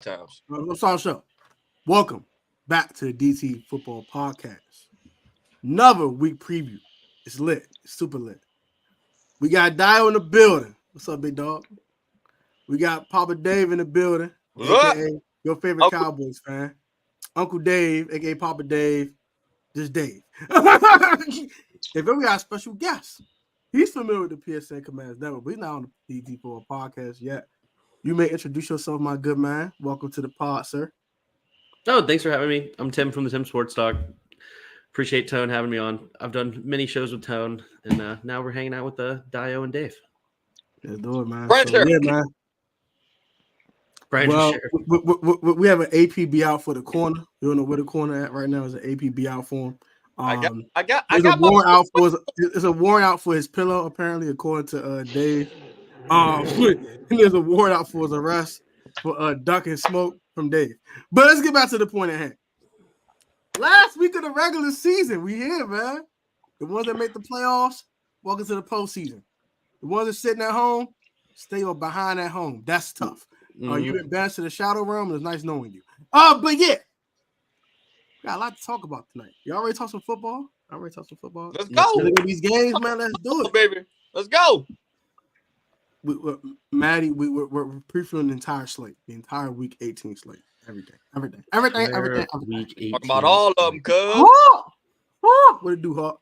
times. What's our show? Welcome back to the DT Football Podcast. Another week preview. It's lit. It's super lit. We got Dio in the building. What's up, big dog? We got Papa Dave in the building, a.k.a. your favorite Cowboys fan. Uncle Dave, a.k.a. Papa Dave. Just Dave. If we got a special guest. He's familiar with the PSN Commands Network, but he's not on the DT Football Podcast yet. You may introduce yourself, my good man. Welcome to the pod, sir. Oh, thanks for having me. I'm Tim from the Tim Sports Talk. Appreciate Tone having me on. I've done many shows with Tone, and now we're hanging out with Dio and Dave. Let's do it, man. Man. Well, we have an APB out for the corner. You don't know where the corner at right now. Is an APB out for him. There's a warrant out for his pillow, apparently, according to Dave. There's a warrant out for his arrest for ducking smoke from Dave. But let's get back to the point at hand. Last week of the regular season, we here, man. The ones that make the playoffs, welcome to the postseason. The ones that sitting at home, stay behind at home. That's tough. You've been banished to the shadow realm. It's nice knowing you. But yeah, got a lot to talk about tonight. You already talk some football? Let's go. Look at these games, man. Let's do it, baby. Let's go. Maddie, we're previewing the entire slate, the entire Week 18 slate. Everything. Week 18. Talking about all of them, cuz. What it do, Hawk?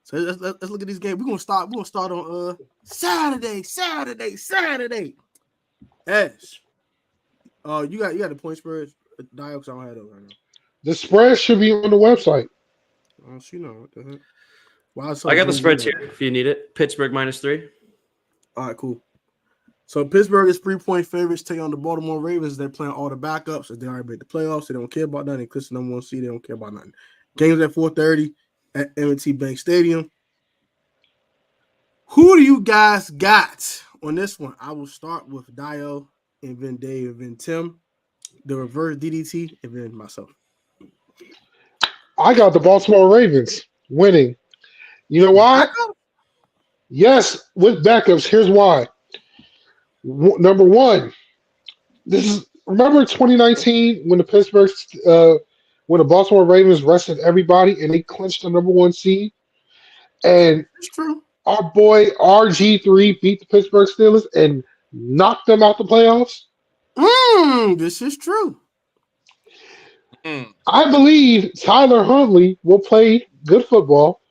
So let's look at these games. We're gonna start on Saturday. Ash. You got the point spreads. Dio, because I don't have those right now. The spread should be on the website. Oh, she know what the heck. I got the spreads here if you need it. Pittsburgh -3. All right, cool. So Pittsburgh is 3-point favorites take on the Baltimore Ravens. They're playing all the backups. They already made the playoffs. They don't care about nothing. Chris number 1 seed. They don't care about nothing. Games at 4:30 at M&T Bank Stadium. Who do you guys got on this one? I will start with Dio, and then Dave, and then Tim, the reverse DDT, and then myself. I got the Baltimore Ravens winning. You know why? Yes, with backups. Here's why. Number one, remember 2019 when the Baltimore Ravens rested everybody and they clinched the number 1 seed, and it's true. Our boy RG3 beat the Pittsburgh Steelers and knocked them out the playoffs. This is true. I believe Tyler Huntley will play good football.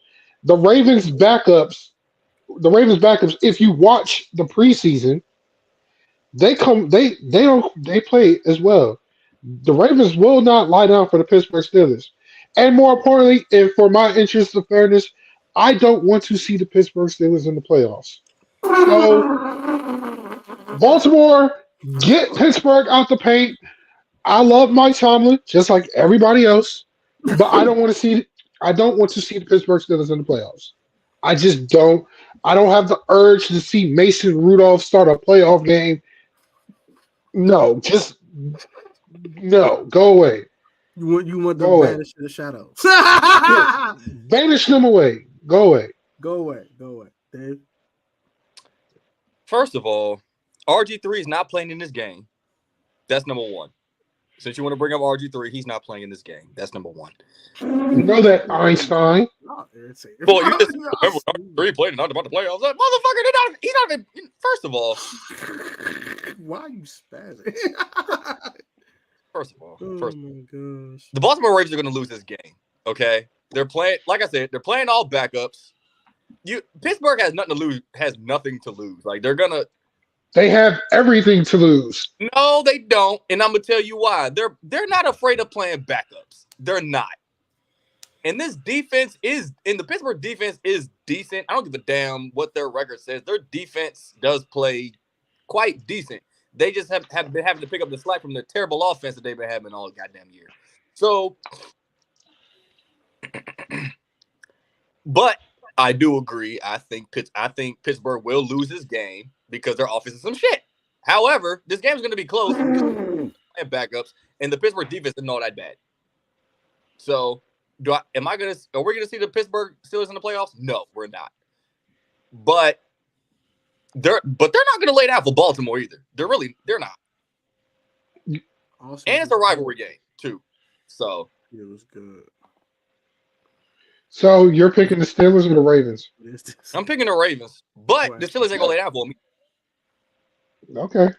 The Ravens backups, if you watch the preseason, they play as well. The Ravens will not lie down for the Pittsburgh Steelers. And more importantly, and for my interest of fairness, I don't want to see the Pittsburgh Steelers in the playoffs. So Baltimore, get Pittsburgh out the paint. I love Mike Tomlin, just like everybody else, but I don't want to see the Pittsburgh Steelers in the playoffs. I just don't. I don't have the urge to see Mason Rudolph start a playoff game. No, go away. You want them banished to the shadows. Banish them away. Go away. Dave? First of all, RG3 is not playing in this game. That's number one. Since you want to bring up RG3, he's not playing in this game. That's number one. You know that, Einstein. Well, you just remember RG3 played not about the playoffs. That motherfucker, he's not even. First of all, why are you spazzing? First of all, my gosh. The Baltimore Ravens are going to lose this game. Okay, they're playing. Like I said, they're playing all backups. Pittsburgh has nothing to lose. Has nothing to lose. Like they're gonna. They have everything to lose. No, they don't, and I'm gonna tell you why. They're not afraid of playing backups. They're not. And this defense the Pittsburgh defense is decent. I don't give a damn what their record says. Their defense does play quite decent. They just have been having to pick up the slack from the terrible offense that they've been having all goddamn year. So, but I do agree. I think Pittsburgh will lose this game because their offense is some shit. However, this game is going to be close and backups, and the Pittsburgh defense isn't all that bad. So, are we going to see the Pittsburgh Steelers in the playoffs? No, we're not. But they're not going to lay down for Baltimore either. They're not. Also, and it's a rivalry game too. So it was good. So you're picking the Steelers or the Ravens? I'm picking the Ravens, but the Steelers ain't gonna lay down for me. Okay.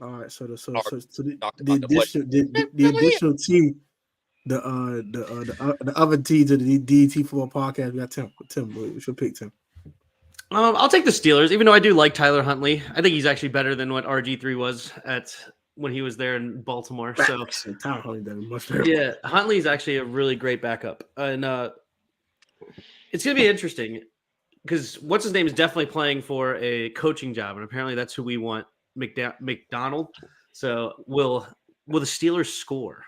All right, so the additional team, the other teams of the DT football podcast, we got Tim. Tim, we should pick Tim. I'll take the Steelers, even though I do like Tyler Huntley. I think he's actually better than what RG3 was when he was there in Baltimore. So Tyler Huntley done much better. Yeah, Huntley's actually a really great backup, and it's gonna be interesting because what's his name is definitely playing for a coaching job, and apparently that's who we want, McDonald. So will the Steelers score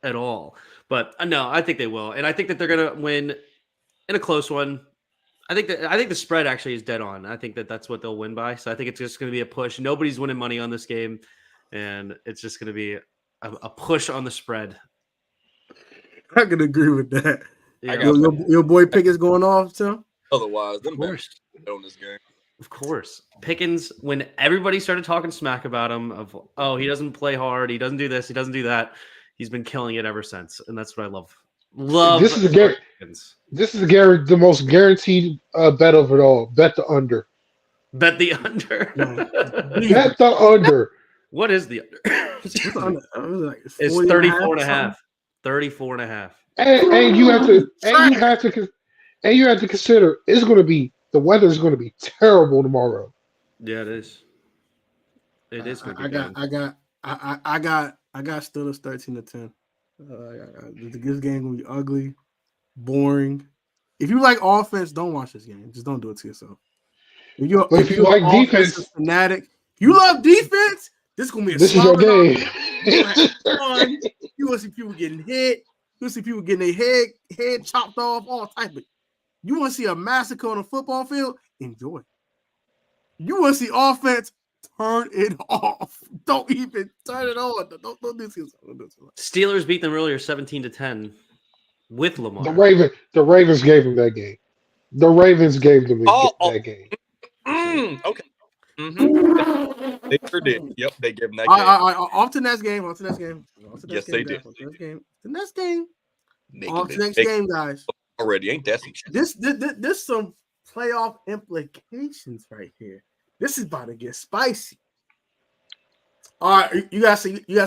at all? But no, I think they will, and I think that they're gonna win in a close one. I think the spread actually is dead on. I think that's what they'll win by. So I think it's just going to be a push. Nobody's winning money on this game, and it's just going to be a push on the spread. I can agree with that. Yeah. Your boy Pickett's going off, Tim? Otherwise, them of course. On this game. Of course. Pickens, when everybody started talking smack about him, he doesn't play hard, he doesn't do this, he doesn't do that, he's been killing it ever since. And that's what I love. This is the most guaranteed bet of it all. Bet the under. Bet the under. Bet the under. What is the under? It's 34 and a half. 34 and a half. And you have to consider the weather is going to be terrible tomorrow. Yeah, it is. It is. I got Steelers 13-10. This game gonna be ugly, boring. If you like offense, don't watch this game. Just don't do it to yourself. If you like defense, fanatic, you love defense. This is gonna be a. This is your game. You want to see people getting hit. You want to see people getting their head chopped off, all type of. You want to see a massacre on a football field? Enjoy. You want to see offense? Turn it off. Don't even turn it on. Don't do this. Steelers beat them earlier 17-10 with Lamar. The Ravens gave them that game. The Ravens gave them that game. Okay. Mm-hmm. They sure did. Yep, they gave them that game. Off to the next game. Yes, they did. The next game. Off to the next game, guys. Already ain't that this some playoff implications right here. This is about to get spicy. All right, you gotta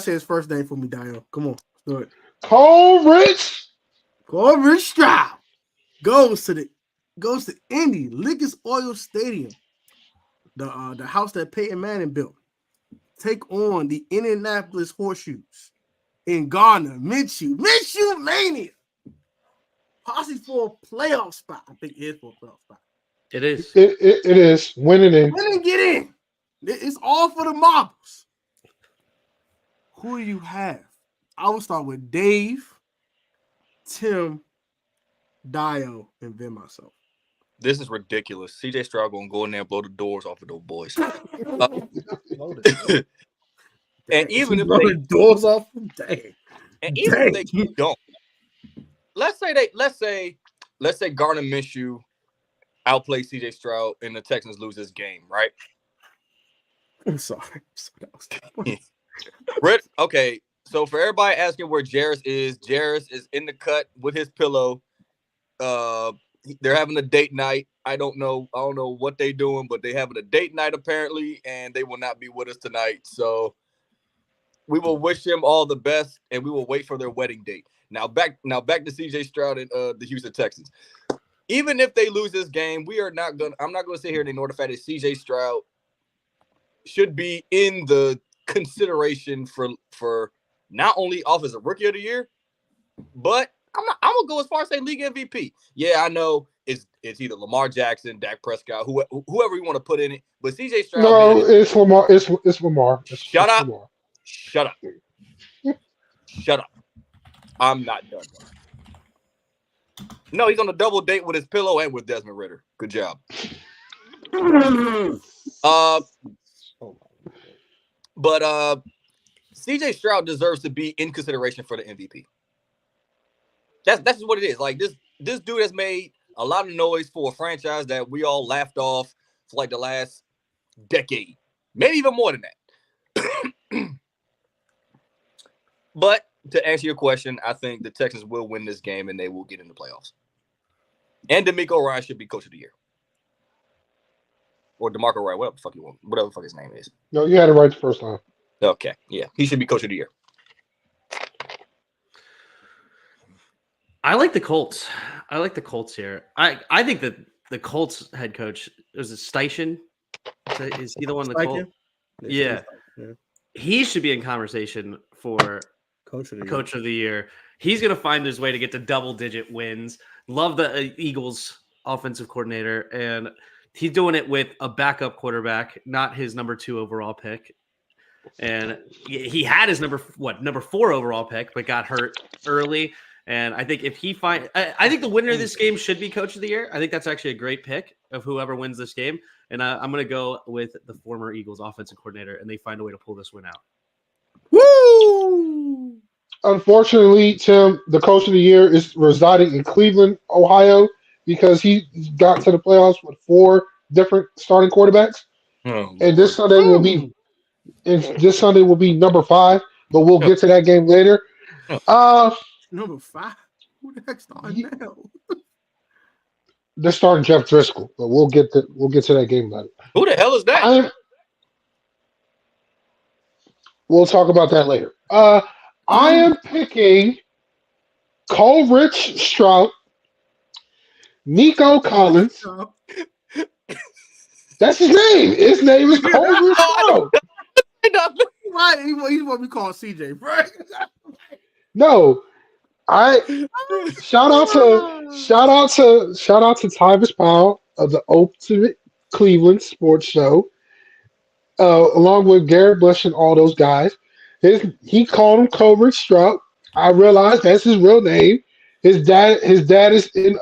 say his first name for me, Dio. Come on, do it. Coleridge Stroud goes to Indy Lucas Oil Stadium, the house that Peyton Manning built. Take on the Indianapolis Horseshoes in Garner Minshew mania. Possibly for a playoff spot. I think it is for a playoff spot. It is. It is. Winning in. Win and get in. It's all for the marbles. Who do you have? I will start with Dave, Tim, Dio, and then myself. This is ridiculous. CJ Stroud gonna go in there and blow the doors off of those boys. And even if they doors off, dang. And even if they don't, let's say Gardner Minshew outplay CJ Stroud and the Texans lose this game, right? I'm sorry. Okay, so for everybody asking where Jairus is in the cut with his pillow. They're having a date night. I don't know what they're doing, but they're having a date night apparently, and they will not be with us tonight. So we will wish him all the best, and we will wait for their wedding date. Now back to CJ Stroud and the Houston Texans. Even if they lose this game, I'm not gonna sit here and ignore the fact that CJ Stroud should be in the consideration for not only Offensive Rookie of the Year, but I'm gonna go as far as say league MVP. Yeah, I know it's either Lamar Jackson, Dak Prescott, whoever you want to put in it, but CJ Stroud. No, it's Lamar. It's Lamar. Shut up. I'm not done. No, he's on a double date with his pillow and with Desmond Ridder. Good job. But CJ Stroud deserves to be in consideration for the MVP. That's just what it is. Like this dude has made a lot of noise for a franchise that we all laughed off for like the last decade, maybe even more than that. But to answer your question, I think the Texans will win this game and they will get in the playoffs. And DeMeco Ryan should be coach of the year. Or DeMarco Ryan, whatever the fuck his name is. No, you had it right the first time. Okay, yeah. He should be coach of the year. I like the Colts. I like the Colts here. I think that the Colts head coach, is it Steichen? Is he the one? The Colts? Yeah. He should be in conversation for coach of the year. He's going to find his way to get to double-digit wins. Love the Eagles offensive coordinator, and he's doing it with a backup quarterback, not his number 2 overall pick. And he had his number 4 overall pick, but got hurt early. And I think I think the winner of this game should be coach of the year. I think that's actually a great pick of whoever wins this game. And I'm going to go with the former Eagles offensive coordinator, and they find a way to pull this win out. Woo! Unfortunately, Tim, the coach of the year is residing in Cleveland, Ohio, because he got to the playoffs with 4 different starting quarterbacks. And this Sunday will be number 5, but we'll get to that game later. Number 5? Who the heck's starting now? They're starting Jeff Driscoll, but we'll get to that game later. Who the hell is that? We'll talk about that later. I am picking Coleridge Stroud, Nico Collins. That's his name. His name is Coleridge Stroud. Why he want me called CJ, bro? No, shout out to Tyvis Powell of the Ultimate Cleveland Sports Show, along with Garrett Bush and all those guys. He called him Coleridge Stroud. I realized that's his real name. His dad is in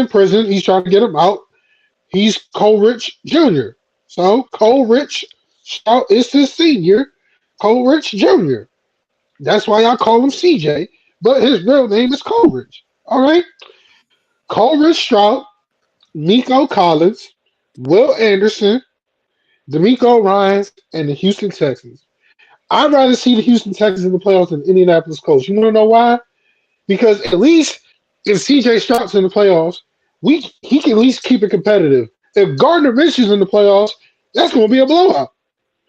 prison. He's trying to get him out. He's Coleridge Jr. So Coleridge Stroud is his senior, Coleridge Jr. That's why I call him CJ, but his real name is Coleridge. All right? Coleridge Stroud, Nico Collins, Will Anderson, DeMeco Ryans, and the Houston Texans. I'd rather see the Houston Texans in the playoffs than Indianapolis Colts. You want to know why? Because at least if CJ Stroud's in the playoffs, he can at least keep it competitive. If Gardner Minshew's in the playoffs, that's going to be a blowout.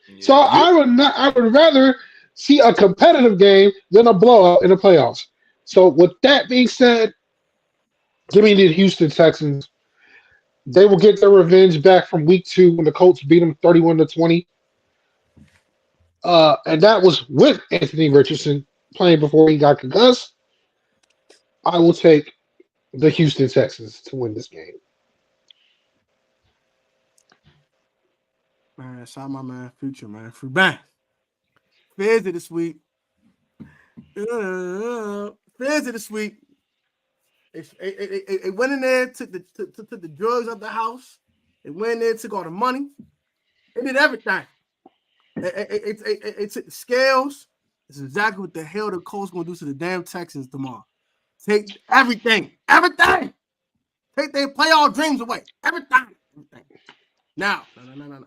Yeah. So I would rather see a competitive game than a blowout in the playoffs. So with that being said, give me the Houston Texans. They will get their revenge back from week 2 when the Colts beat them 31-20. And that was with Anthony Richardson playing before he got concussed. I will take the Houston Texans to win this game. Man, shout out my man, Future, man. Free bang. Feds of this week. Feds of this week. It went in there, took the drugs out the house. It went in there, took all the money. It did everything. It took the scales. It's exactly what the hell the Colts gonna do to the damn Texans tomorrow. Take everything. Take their playoff dreams away. Everything. Now, no.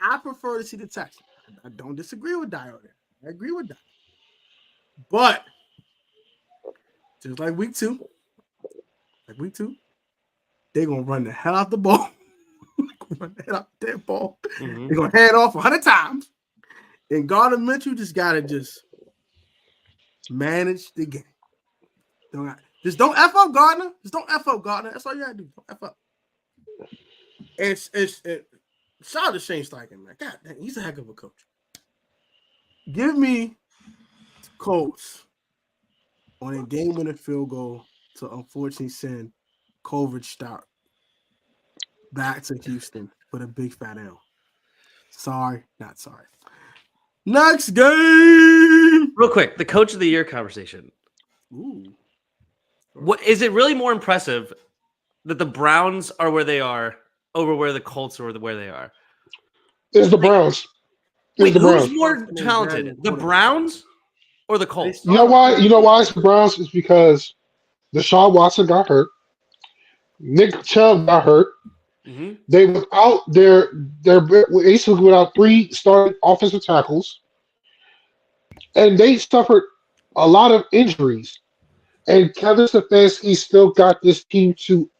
I prefer to see the Texans. I don't disagree with Dio there. I agree with that. But just like week 2, they're gonna run the hell out the ball. They're gonna hand off 100 times. And Gardner Minshew just gotta manage the game. Don't F up Gardner. That's all you gotta do. Don't F up. It's shout out to Shane Steichen, man. God dang, he's a heck of a coach. Give me the Colts on a game-winning field goal to unfortunately send Coleridge Stroud back to Houston with a big fat L. Sorry, not sorry. Next game. Real quick, the coach of the year conversation. Ooh. What is it really more impressive that the Browns are where they are over where the Colts are where they are? It's the Browns. Wait, who's more talented, the Browns or the Colts? You know why? It's the Browns? It's because Deshaun Watson got hurt. Nick Chubb got hurt. Mm-hmm. They without they're basically without 3 starting offensive tackles. and they suffered a lot of injuries. And Kevin Stefanski still got this team to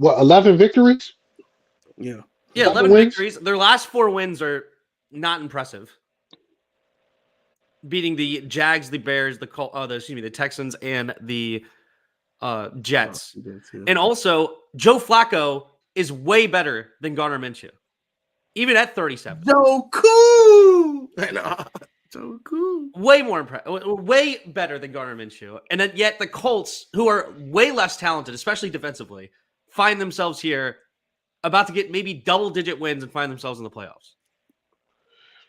11 victories? Yeah. Yeah, 11 11 wins? victories. Their last 4 wins are not impressive. Beating the Jags, the Bears, the Texans, and the Jets. And also, Joe Flacco is way better than Garner Minshew, even at 37. Joe Cool. Joe Cool. Way more impressive, way better than Garner Minshew. And then yet the Colts, who are way less talented, especially defensively, find themselves here about to get maybe double-digit wins and find themselves in the playoffs.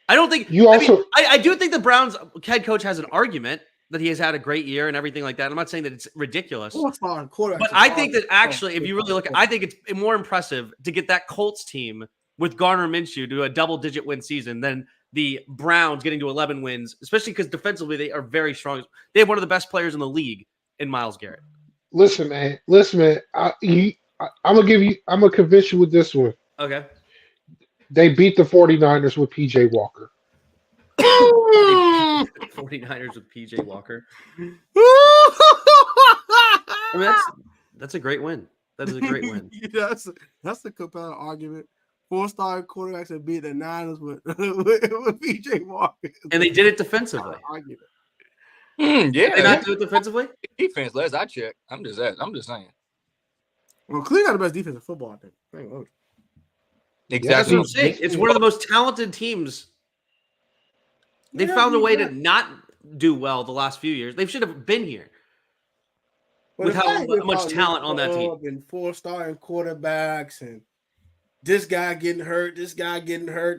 I don't think I do think the Browns head coach has an argument that he has had a great year and everything like that. I'm not saying that it's ridiculous, but I think that actually, if you really look, I think it's more impressive to get that Colts team with Garner Minshew to a double-digit win season than the Browns getting to 11 wins, especially because defensively they are very strong. They have one of the best players in the league in Myles Garrett. Listen, man. I'm gonna convince you with this one. Okay. They beat the 49ers with PJ Walker. 49ers with PJ Walker. I mean, that's a great win. That is a great win. Yeah, that's a compelling argument. 4-star quarterbacks have beat the Niners with PJ Walker. And they did it defensively. Yeah. Did they not do it defensively? Defense, last I checked. I'm just saying. Well, Cleveland got the best defense in football, I think. Exactly. That's what I'm saying. It's one of the most talented teams. They found a way to not do well the last few years. They should have been here. With how much talent on that team. And 4-star quarterbacks and this guy getting hurt,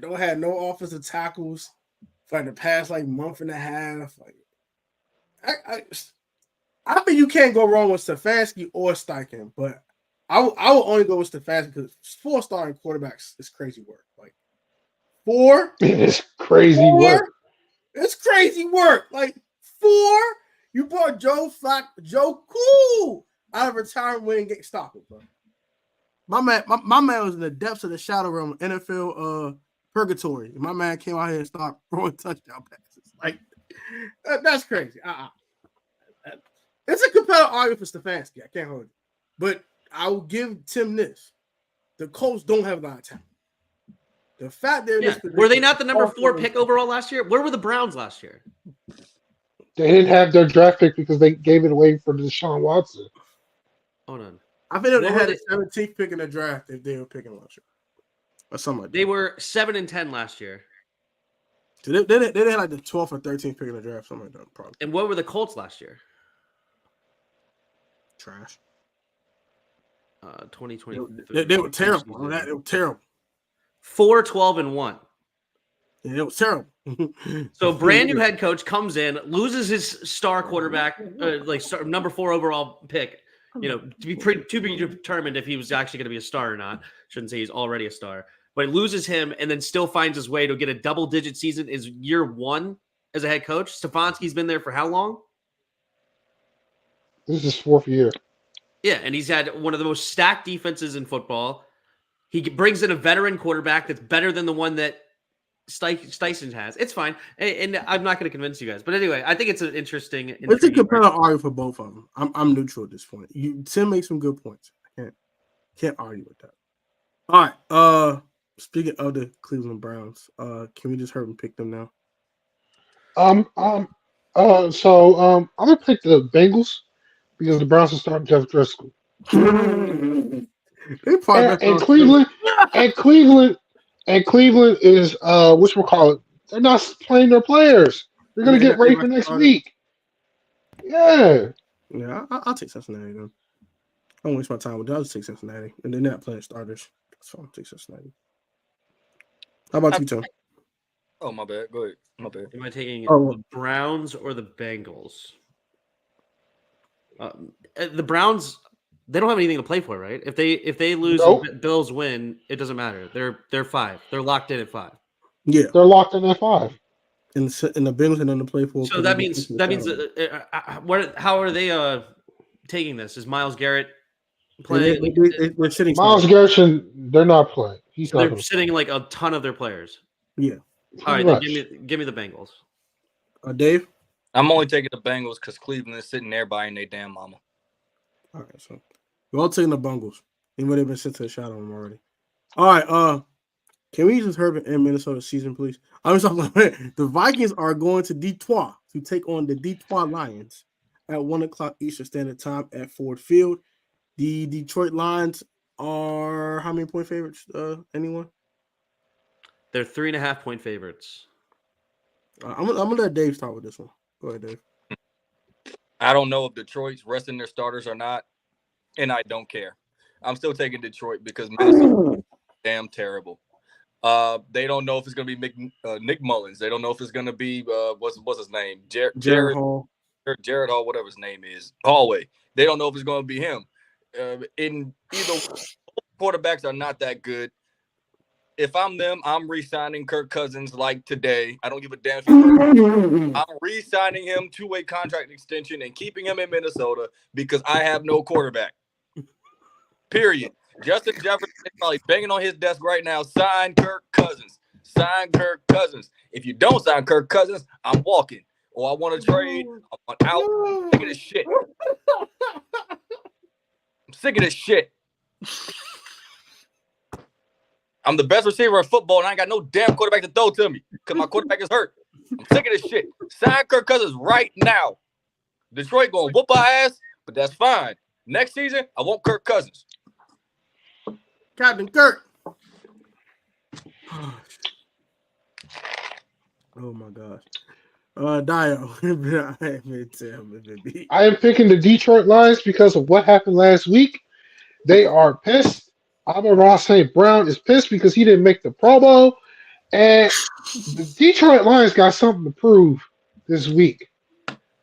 don't have no offensive tackles for the past month and a half. I think you can't go wrong with Stefanski or Steichen, but I will only go with Stefanski because 4-star quarterbacks is crazy work. It's crazy work. It's crazy work. 4, you brought Joe Cool out of retirement winning game. Stop it, bro. My man was in the depths of the shadow realm, NFL purgatory. My man came out here and started throwing touchdown passes. That's crazy. It's a compelling argument for Stefanski. I can't hold it. But I will give Tim this. The Colts don't have a lot of talent. The fact that were they not the number 4 pick overall last year? Where were the Browns last year? They didn't have their draft pick because they gave it away for Deshaun Watson. Hold on. I think they had a 17th pick in the draft if they were picking last year. Or something like that. They were 7-10 last year. So they had the 12th or 13th pick in the draft, something like that, probably. And what were the Colts last year? Trash. 2020. They were terrible. They were terrible. 4-12-1. Yeah, it was terrible. So brand new head coach comes in, loses his star quarterback, number 4 overall pick. To be determined if he was actually going to be a star or not. Shouldn't say he's already a star, but he loses him and then still finds his way to get a double-digit season. Is year 1 as a head coach. Stefanski's been there for how long? This is his 4th year. Yeah, and he's had one of the most stacked defenses in football. He brings in a veteran quarterback that's better than the one that Steichen has. It's fine, and I'm not going to convince you guys. But anyway, I think it's an interesting. It's a compelling argument for both of them. I'm neutral at this point. Tim makes some good points. I can't argue with that. All right. Speaking of the Cleveland Browns, can we just hurry and pick them now? I'm gonna pick the Bengals because the Browns are starting Jeff Driscoll. And Cleveland is whatchamacallit. They're not playing their players. They're gonna get ready for next week. Yeah. Yeah, I'll take Cincinnati then. I don't waste my time with that. I'll just take Cincinnati. And they're not playing starters. So I'll take Cincinnati. How about you, Tom? Oh, my bad. Go ahead. My bad. Am I taking the Browns or the Bengals? The Browns, they don't have anything to play for, right? If they lose and Bills win, it doesn't matter. They're 5. They're locked in at 5. Yeah, they're locked in at 5. And the Bengals are nothing to play for. So that means how are they taking this? Is Myles Garrett playing? They're sitting. Myles Garrett, they're not playing. They're sitting like a ton of their players. Yeah. All right, then give me the Bengals. Dave? I'm only taking the Bengals because Cleveland is sitting there buying their damn mama. All right, so we're all taking the Bengals. Even they've been sent to the shadow of them already. All right, can we just Herbert in Minnesota season, please? I'm just talking. The Vikings are going to Detroit to take on the Detroit Lions at 1:00 Eastern Standard Time at Ford Field. The Detroit Lions are how many point favorites? Anyone? They're 3.5-point favorites. I'm gonna let Dave start with this one. Go ahead, Dave. I don't know if Detroit's resting their starters or not, and I don't care. I'm still taking Detroit because Minnesota is damn terrible. They don't know if it's going to be Nick Mullins. They don't know if it's going to be what's his name, Jared Hall, Jared Hall, whatever his name is, Hallway. They don't know if it's going to be him. In either quarterbacks are not that good. If I'm them, I'm re-signing Kirk Cousins like today. I don't give a damn if I'm re-signing him two-way contract extension and keeping him in Minnesota because I have no quarterback. Period. Justin Jefferson is probably banging on his desk right now. Sign Kirk Cousins. Sign Kirk Cousins. If you don't sign Kirk Cousins, I'm walking. Or I want to trade. I want out. I'm sick of this shit. I'm sick of this shit. I'm the best receiver in football, and I ain't got no damn quarterback to throw to me because my quarterback is hurt. I'm sick of this shit. Sign Kirk Cousins right now. Detroit going to whoop our ass, but that's fine. Next season, I want Kirk Cousins. Captain Kirk. Oh my gosh. Dio. I am picking the Detroit Lions because of what happened last week. They are pissed. Amon-Ra St. Brown is pissed because he didn't make the Pro Bowl. And the Detroit Lions got something to prove this week.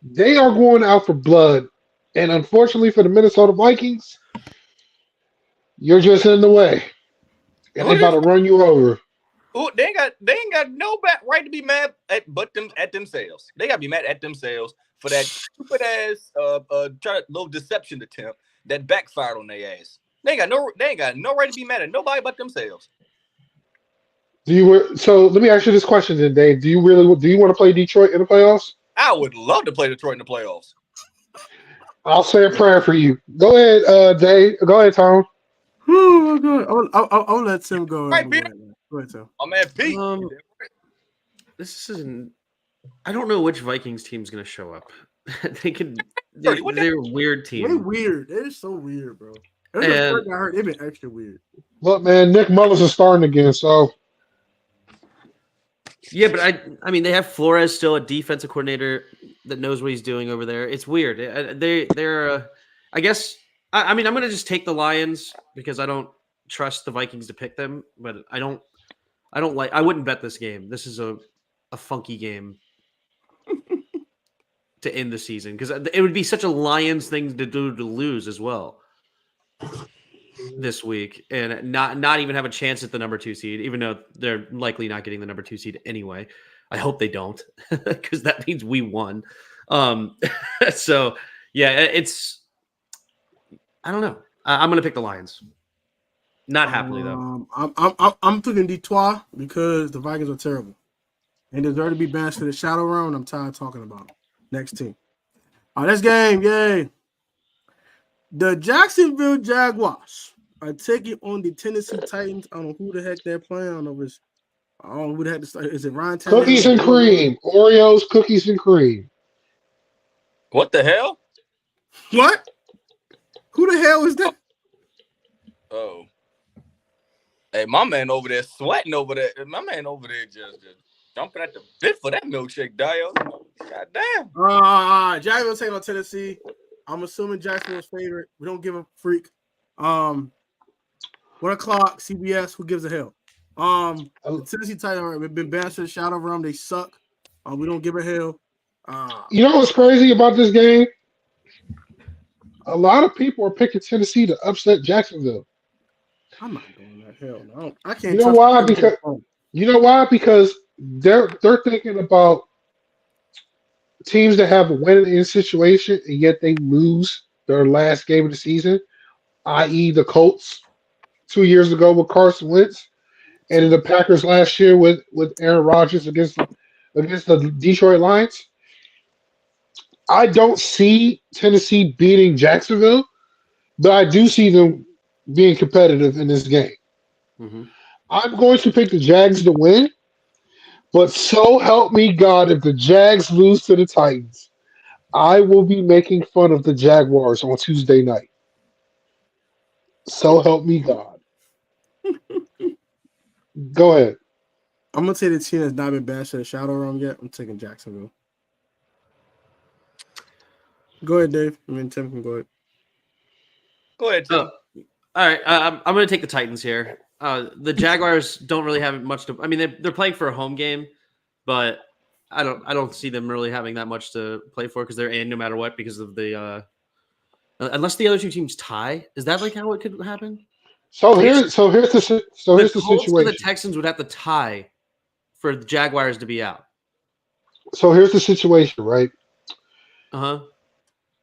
They are going out for blood. And unfortunately for the Minnesota Vikings, you're just in the way. And they're about to run you over. Ooh, they ain't got no right to be mad at themselves. They got to be mad at themselves for that stupid ass little deception attempt that backfired on their ass. They ain't got no right to be mad at nobody but themselves. So let me ask you this question then, Dave. Do you want to play Detroit in the playoffs? I would love to play Detroit in the playoffs. I'll say a prayer for you. Go ahead, Dave. Go ahead, Tom. Oh my God! I'll let Tim go. Right, Go ahead, Tim. Oh man, Pete. This isn't. I don't know which Vikings team's going to show up. They're a weird team. They're weird. They're so weird, bro. Ever since Kirk got hurt, they've been extra weird. Look, man, Nick Mullins is starting again, so. Yeah, but I mean, they have Flores still, a defensive coordinator that knows what he's doing over there. It's weird. They're I guess. I mean, I'm going to just take the Lions because I don't trust the Vikings to pick them, but I wouldn't bet this game. This is a funky game to end the season because it would be such a Lions thing to do to lose as well this week and not even have a chance at the number 2 seed, even though they're likely not getting the number 2 seed anyway. I hope they don't because that means we won. So yeah, I don't know. I'm going to pick the Lions. Not happily though. I'm picking Detroit because the Vikings are terrible and deserve to be banished to the shadow round. I'm tired of talking about them. Next team. All right, next game. Yay. The Jacksonville Jaguars are taking on the Tennessee Titans. I don't know who the heck they're playing. I don't know who the heck to start. Is it Ryan Tannehill? Cookies and cream. Oreos, cookies and cream. What the hell? What? Who the hell is that? Oh. Hey, my man over there sweating over there. My man over there just jumping at the bit for that milkshake, Dio. God damn. Jacksonville taking on Tennessee. I'm assuming Jacksonville's favorite. We don't give a freak. 1:00, CBS. Who gives a hell? The Tennessee Titans have been banished to the shadow realm. They suck. We don't give a hell. You know what's crazy about this game? A lot of people are picking Tennessee to upset Jacksonville. I'm not doing that. Hell no. I can't. You know why? Because they're thinking about teams that have a win-in situation and yet they lose their last game of the season, i.e. the Colts 2 years ago with Carson Wentz, and in the Packers last year with Aaron Rodgers against the Detroit Lions. I don't see Tennessee beating Jacksonville, but I do see them being competitive in this game. Mm-hmm. I'm going to pick the Jags to win, but so help me God, if the Jags lose to the Titans, I will be making fun of the Jaguars on Tuesday night. So help me God. Go ahead. I'm gonna take the team that's not been bashed to the shadow realm yet. I'm taking Jacksonville. Go ahead, Dave. I mean, Tim can go ahead. Go ahead, Tim. All right, I'm going to take the Titans here. The Jaguars don't really have much to. I mean, they're playing for a home game, but I don't see them really having that much to play for because they're in no matter what because of the unless the other two teams tie. Is that like how it could happen? Here's the Colts and the situation. Texans would have to tie for the Jaguars to be out. So here's the situation, right? Uh-huh.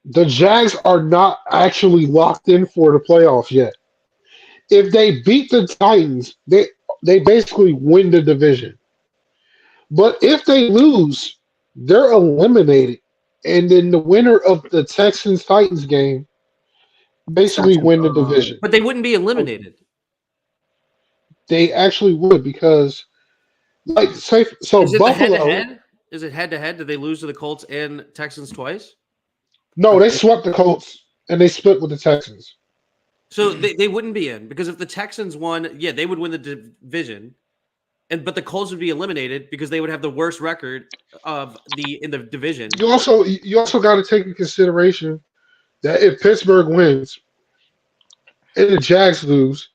The Jags are not actually locked in for the playoffs yet. If they beat the Titans, they basically win the division. But if they lose, they're eliminated. And then the winner of the Texans Titans game basically win the division. But they wouldn't be eliminated. They actually would because like say so Is it Buffalo. the head-to-head? Is it head-to-head? Did they lose to the Colts and Texans twice? No, they swept the Colts and they split with the Texans. So they wouldn't be in because if the Texans won, yeah, they would win the division, but the Colts would be eliminated because they would have the worst record in the division. You also got to take into consideration that if Pittsburgh wins and the Jags lose,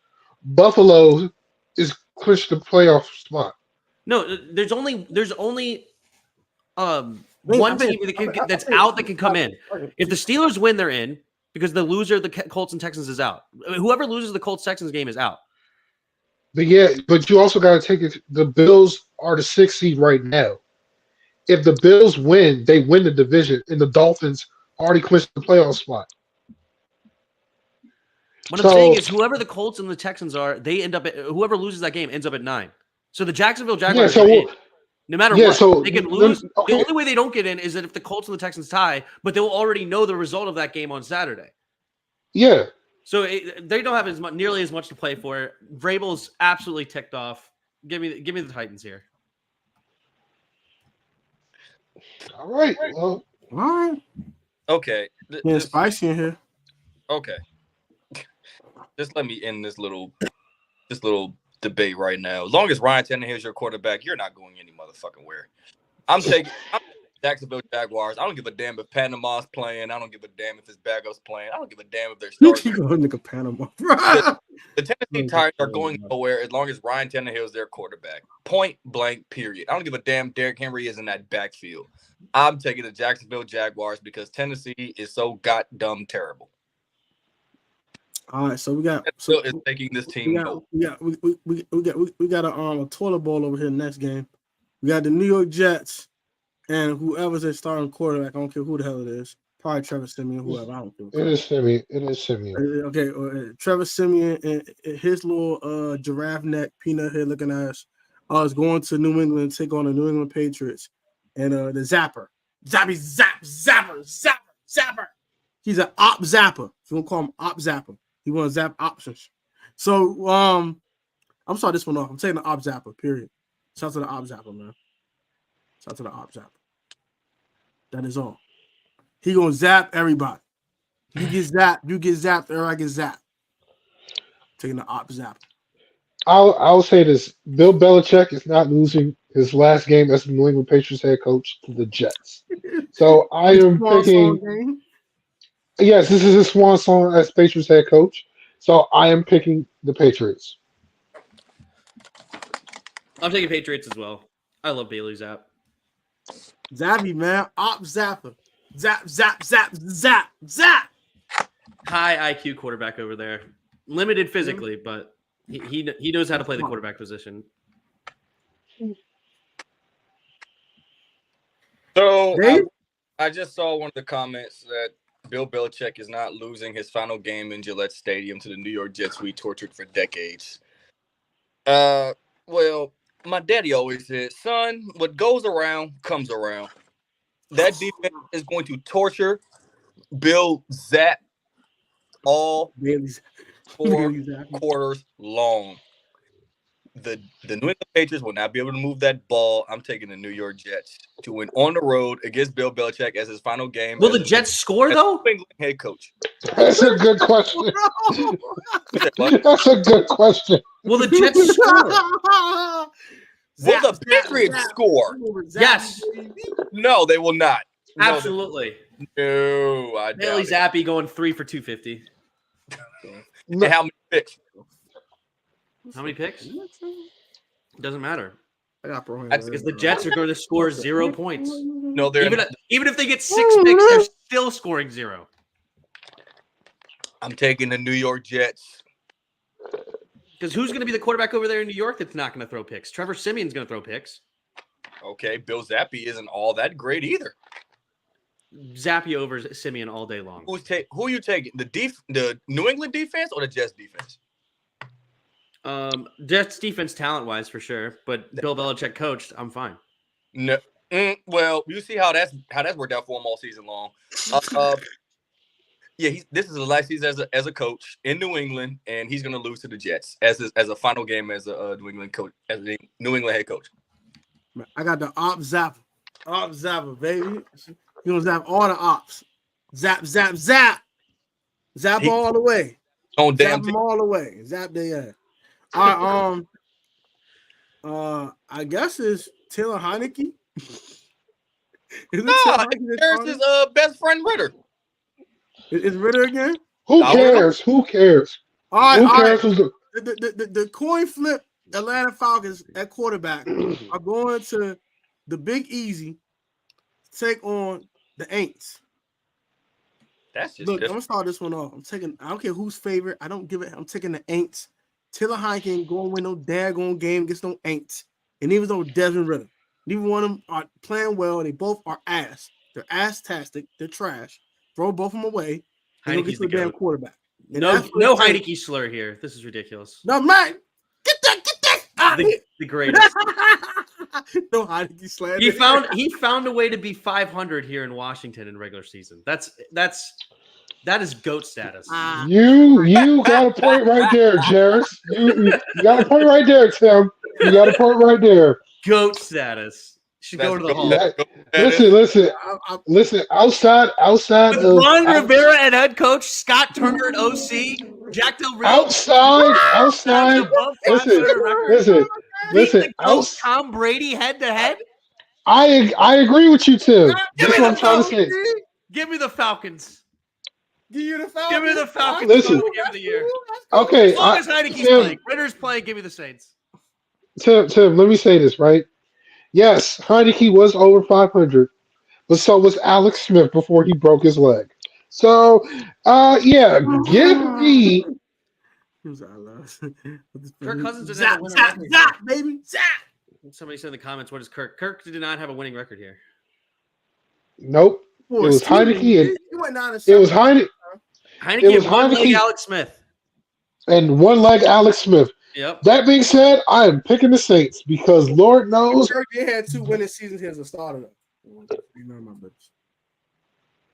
Buffalo is clinched the playoff spot. No, there's only one team that's out that can come in. If the Steelers win, they're in because the loser, the Colts and Texans, is out. Whoever loses the Colts Texans game is out. But you also got to take it. The Bills are the 6th seed right now. If the Bills win, they win the division, and the Dolphins already clinched the playoff spot. What I'm saying is, whoever the Colts and the Texans are, they end up. Whoever loses that game ends up at 9. So the Jacksonville Jaguars are in. No matter what, they can lose. Okay. The only way they don't get in is that if the Colts and the Texans tie, but they'll already know the result of that game on Saturday. Yeah. So they don't have nearly as much to play for. Vrabel's absolutely ticked off. Give me the Titans here. All right. Well, all right. Okay. It's spicy in here. Okay. Just let me end this little debate right now. As long as Ryan Tannehill is your quarterback, you're not going any motherfucking where. I'm taking Jacksonville Jaguars. I don't give a damn if Panama's playing. I don't give a damn if his backup's playing. I don't give a damn if they're starting. You go nigga Panama. The Tennessee Titans are going nowhere as long as Ryan Tannehill is their quarterback. Point blank, period. I don't give a damn Derrick Henry is in that backfield. I'm taking the Jacksonville Jaguars because Tennessee is so goddamn terrible. All right, so we got is taking this team. We got a toilet bowl over here next game. We got the New York Jets and whoever's their starting quarterback. I don't care who the hell it is. Probably Trevor Siemian, whoever. I don't care. It is Siemian. Okay, Trevor Siemian and his little giraffe neck, peanut head looking ass is going to New England to take on the New England Patriots and the Zapper. Zapper. He's an op zapper. If you want to call him op zapper. He want to zap options. So, I'm sorry, this one off. I'm taking the op zapper, period. Shout out to the op zapper, man. Shout out to the op zapper. That is all. He going to zap everybody. You get zapped, everybody gets zapped. Taking the op zapper. I'll say this. Bill Belichick is not losing his last game as the New England Patriots head coach to the Jets. So I am picking... Yes, this is his swan song as Patriots head coach. So I am picking the Patriots. I'm taking Patriots as well. I love Bailey Zapp. Zappy, man. Op zapper. Zap. High IQ quarterback over there. Limited physically, but he knows how to play the quarterback position. So I just saw one of the comments that Bill Belichick is not losing his final game in Gillette Stadium to the New York Jets we tortured for decades. Well, my daddy always said, son, what goes around comes around. That defense is going to torture Bill Zapp all Bailey's 4 quarters long. The New England Patriots will not be able to move that ball. I'm taking the New York Jets to win on the road against Bill Belichick as his final game. Will the Jets score though? New England head coach. That's a good question. That's a good question. Will the Jets score? Will the Patriots score? Yes. No, they will not. Absolutely. No, I doubt Bailey it. Zappi going 3 for 250. And how many picks? How many picks? Doesn't matter. I got Because the Jets are going to score 0 points. No, they're even if they get 6 picks, they're still scoring 0. I'm taking the New York Jets. Because who's going to be the quarterback over there in New York that's not going to throw picks? Trevor Simeon's going to throw picks. Okay, Bill Zappi isn't all that great either. Zappi over Simeon all day long. Who are you taking? The New England defense or the Jets defense? Jets defense talent-wise for sure, but Bill Belichick coached, I'm fine. No. Well, you see how that's worked out for him all season long. Yeah, this is the last season as a coach in New England, and he's going to lose to the Jets as a final game as a New England coach, as a New England head coach. I got the op zapper, baby. You gonna zap all the ops. Zap, zap, zap. Zap all the way. On damn Zap them all the way. Zap their ass. All right, I guess it's Taylor Heineke. Harris's best friend Ritter. Is Ritter again? Who cares? Who cares? All right, Who cares? The coin flip Atlanta Falcons at quarterback are going to the Big Easy to take on the Aints. That's just Look, I'm gonna start this one off. I don't care who's favorite. I don't give it. I'm taking the Aints. Taylor Heineke ain't going to win no daggone game against no Aints. And even though Desmond Ritter, neither one of them are playing well. They both are ass. They're ass-tastic. They're trash. Throw both of them away. And go get the damn quarterback. And no Heineke slur here. This is ridiculous. No, man. Get that out of here. The greatest. No Heineke slander. He found a way to be 500 here in Washington in regular season. That is GOAT status. You got a point right there, Jarris. You got a point right there, Tim. You got a point right there. GOAT status. Should go to the hall. Listen. Outside with Ron Rivera and head coach, Scott Turner and OC, Jack Del Rio. Outside. Listen. Tom Brady head to head. I agree with you, Tim. That's what I'm trying to say. Give me the Falcons. Give me the Falcons. Listen. Of the year. Okay. As long as Heineke's playing, Ritter's playing. Give me the Saints. Tim, let me say this, right? Yes, Heineke was over 500, but so was Alex Smith before he broke his leg. So, yeah, give me. Kirk Cousins did not have a winning record. Zap, baby, zap. Somebody said in the comments, "What is Kirk?" Kirk did not have a winning record here. Nope. It was Heineke. It was Heineke. Heineke and one leg Alex Smith. And one leg Alex Smith. Yep. That being said, I am picking the Saints because Lord knows they had 2 winning seasons here as a starter. We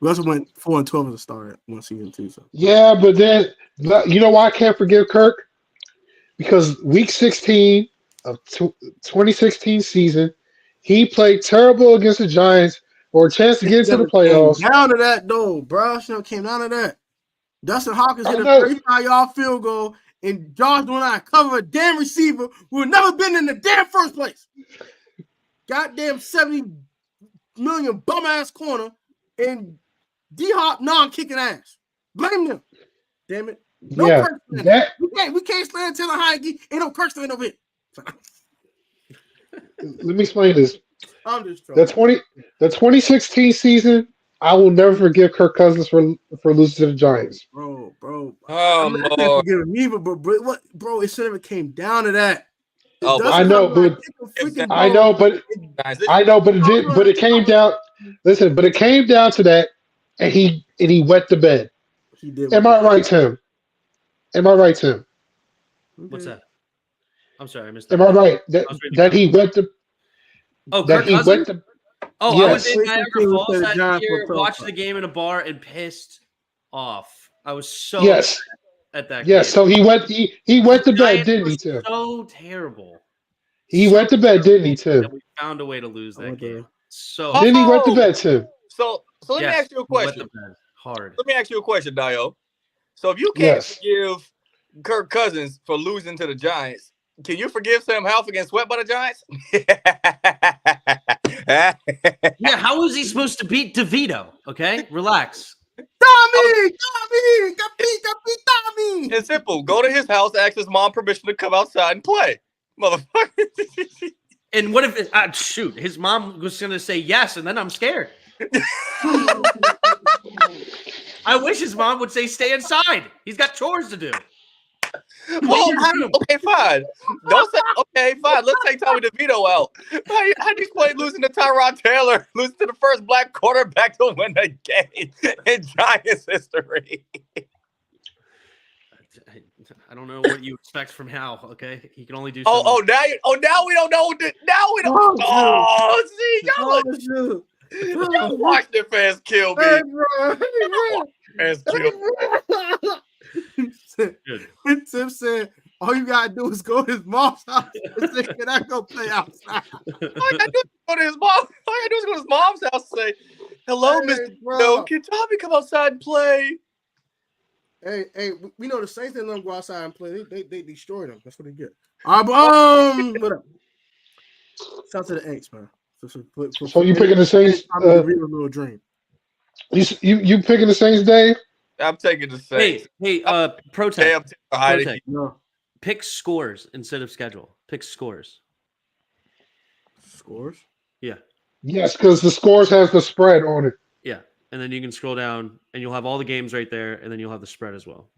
also went 4-12 as a starter one season too. So yeah, but then you know why I can't forgive Kirk? Because week 16 of 2016 season, he played terrible against the Giants for a chance to get into the playoffs. Down to that though, bro. Came down to that. Dustin Hawkins hit a 35-yard field goal. And Josh doing I cover a damn receiver who had never been in the damn first place. Goddamn 70 million bum ass corner and D-Hop non-kicking ass. Blame them. Damn it. No Kirk slander. We can't stand Taylor Heineke. Ain't no Kirk slander over here. Let me explain this. I'm just the 2016 season, I will never forgive Kirk Cousins for losing to the Giants. Bro. I'm not forgiving me, but bro, it should have came down to that. I know, but it came down. Listen, but it came down to that, and he wet the bed. He did. Am I right, Tim? What's that? I'm sorry, I missed that. Am I right that he wet the? Oh, Kirk Cousins? Oh, Yes. I was in Niagara Falls Say the that Giants year, will talk watched about the game in a bar and pissed off. I was so Yes. upset at that Yes. game. So he went to bed, Giants didn't were he, Tim? so terrible. He So went to bed, didn't he, Tim? that we found a way to lose I that went game. there. So Didn't he went to bed, Tim? So let me yes, ask you a we wet question. the bed hard. Let me ask you a question, Dio. So if you can't Yes. forgive Kirk Cousins for losing to the Giants, can you forgive Sam Howell for getting swept by the Giants? Yeah, how was he supposed to beat DeVito? Okay, relax. Tommy! It's simple. Go to his house, ask his mom permission to come outside and play. Motherfucker. And what if shoot, his mom was going to say yes, and then I'm scared. I wish his mom would say stay inside. He's got chores to do. Well, okay, fine. Don't say okay, fine. Let's take Tommy DeVito out. How do you explain losing to Tyrod Taylor, losing to the first black quarterback to win a game in Giants history? I don't know what you expect from Hal. Okay, he can only do. Now we don't know. Now we don't. Oh, see, y'all Washington fans kill me. Hey, bro. Fans kill me. And Tim said, all you gotta do is go to his mom's house and say, can I go play outside? All I gotta do is go to his mom. All I gotta do is go to his mom's house and say, hello, Mr. No, can Tommy come outside and play? Hey, we know the Saints didn't let them go outside and play. They destroyed them. That's what they get. What up? Shout out to the Aints, man. So you picking the Saints? Little dream. You picking the Saints, Dave? I'm taking the Saints. Hey, protest. No. Pick scores instead of schedule. Pick scores. Scores? Yeah. Yes, because the scores has the spread on it. Yeah. And then you can scroll down and you'll have all the games right there, and then you'll have the spread as well.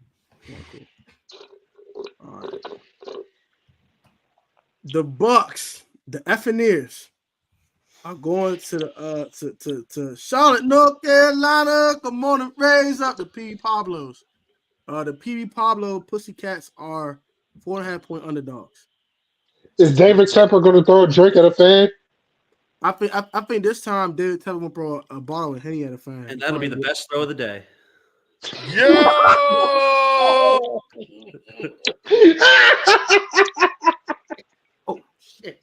Okay. All right. The Bucks, the Effineers, are going to the to Charlotte, North Carolina. Come on and raise up the PV Pablos. The PV Pablo Pussycats are 4.5-point underdogs. Is David Tepper going to throw a drink at a fan? I think this time David Tepper will throw a bottle of Henny at a fan. And that'll be the best throw of the day. Yo! Oh shit!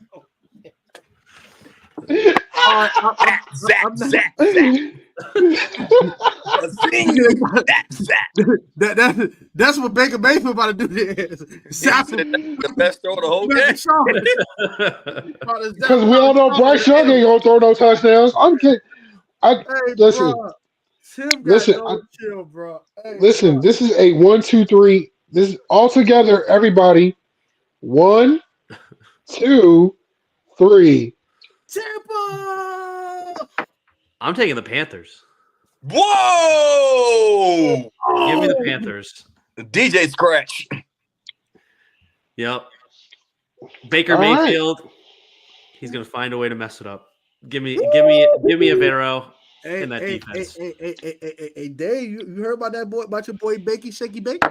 That's what Baker Mayfield about to do. The best throw of the whole game. Because we all know Bryce Young ain't gonna throw no touchdowns. I'm kidding. Listen, bro. Tim got chill, bro. Hey, listen. bro. This is a 1, 2, 3. This is all together. Everybody, 1, 2, 3. Tampa. I'm taking the Panthers. Whoa! Give me the Panthers. DJ Scratch. Yep. Baker Mayfield. He's gonna find a way to mess it up. Give me a Vero in that defense. Hey, Dave, you heard about that boy, about your boy Bakey Shaky Bake?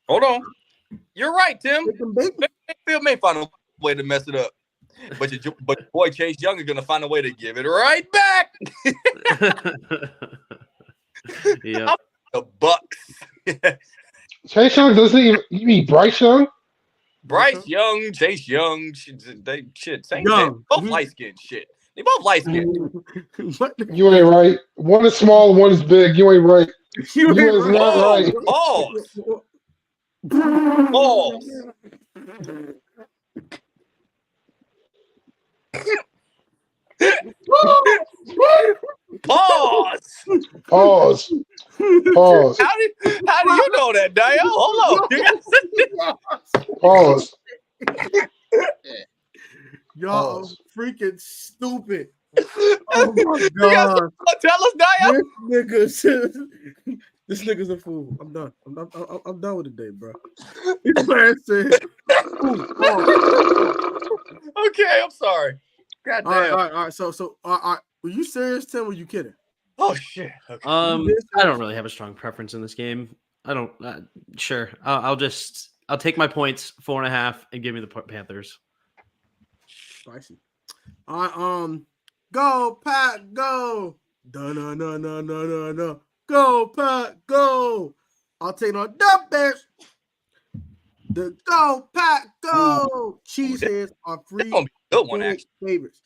Hold on. You're right, Tim. Bacon. Mayfield may find a way to mess it up. But your boy Chase Young is gonna find a way to give it right back. Yeah. The Bucks. Chase Young doesn't even. You mean Bryce Young? Bryce Young, Chase Young, same Young. thing. Both light skinned shit. They both light skinned. You ain't right. One is small, one is big. You ain't right. You is right. not right. Pause. Pause. Pause. Pause. How do you know that, Dio? Hold on. Pause. Y'all are freaking stupid. Oh my god! Tell us, Dio. This nigga's a fool. I'm done. I'm done with the day, bro. This man said, okay, I'm sorry. God damn. All right. So, were you serious, Tim? Or were you kidding? Oh shit. Okay. I don't really have a strong preference in this game. I don't. Sure, I'll take my points 4.5 and give me the Panthers. Spicy. All right. Go, Pack, go. No. Go, Pack, go. I'll take on the Bears. The Go, Pack, go. Cheeseheads are free good one, actually. favorites.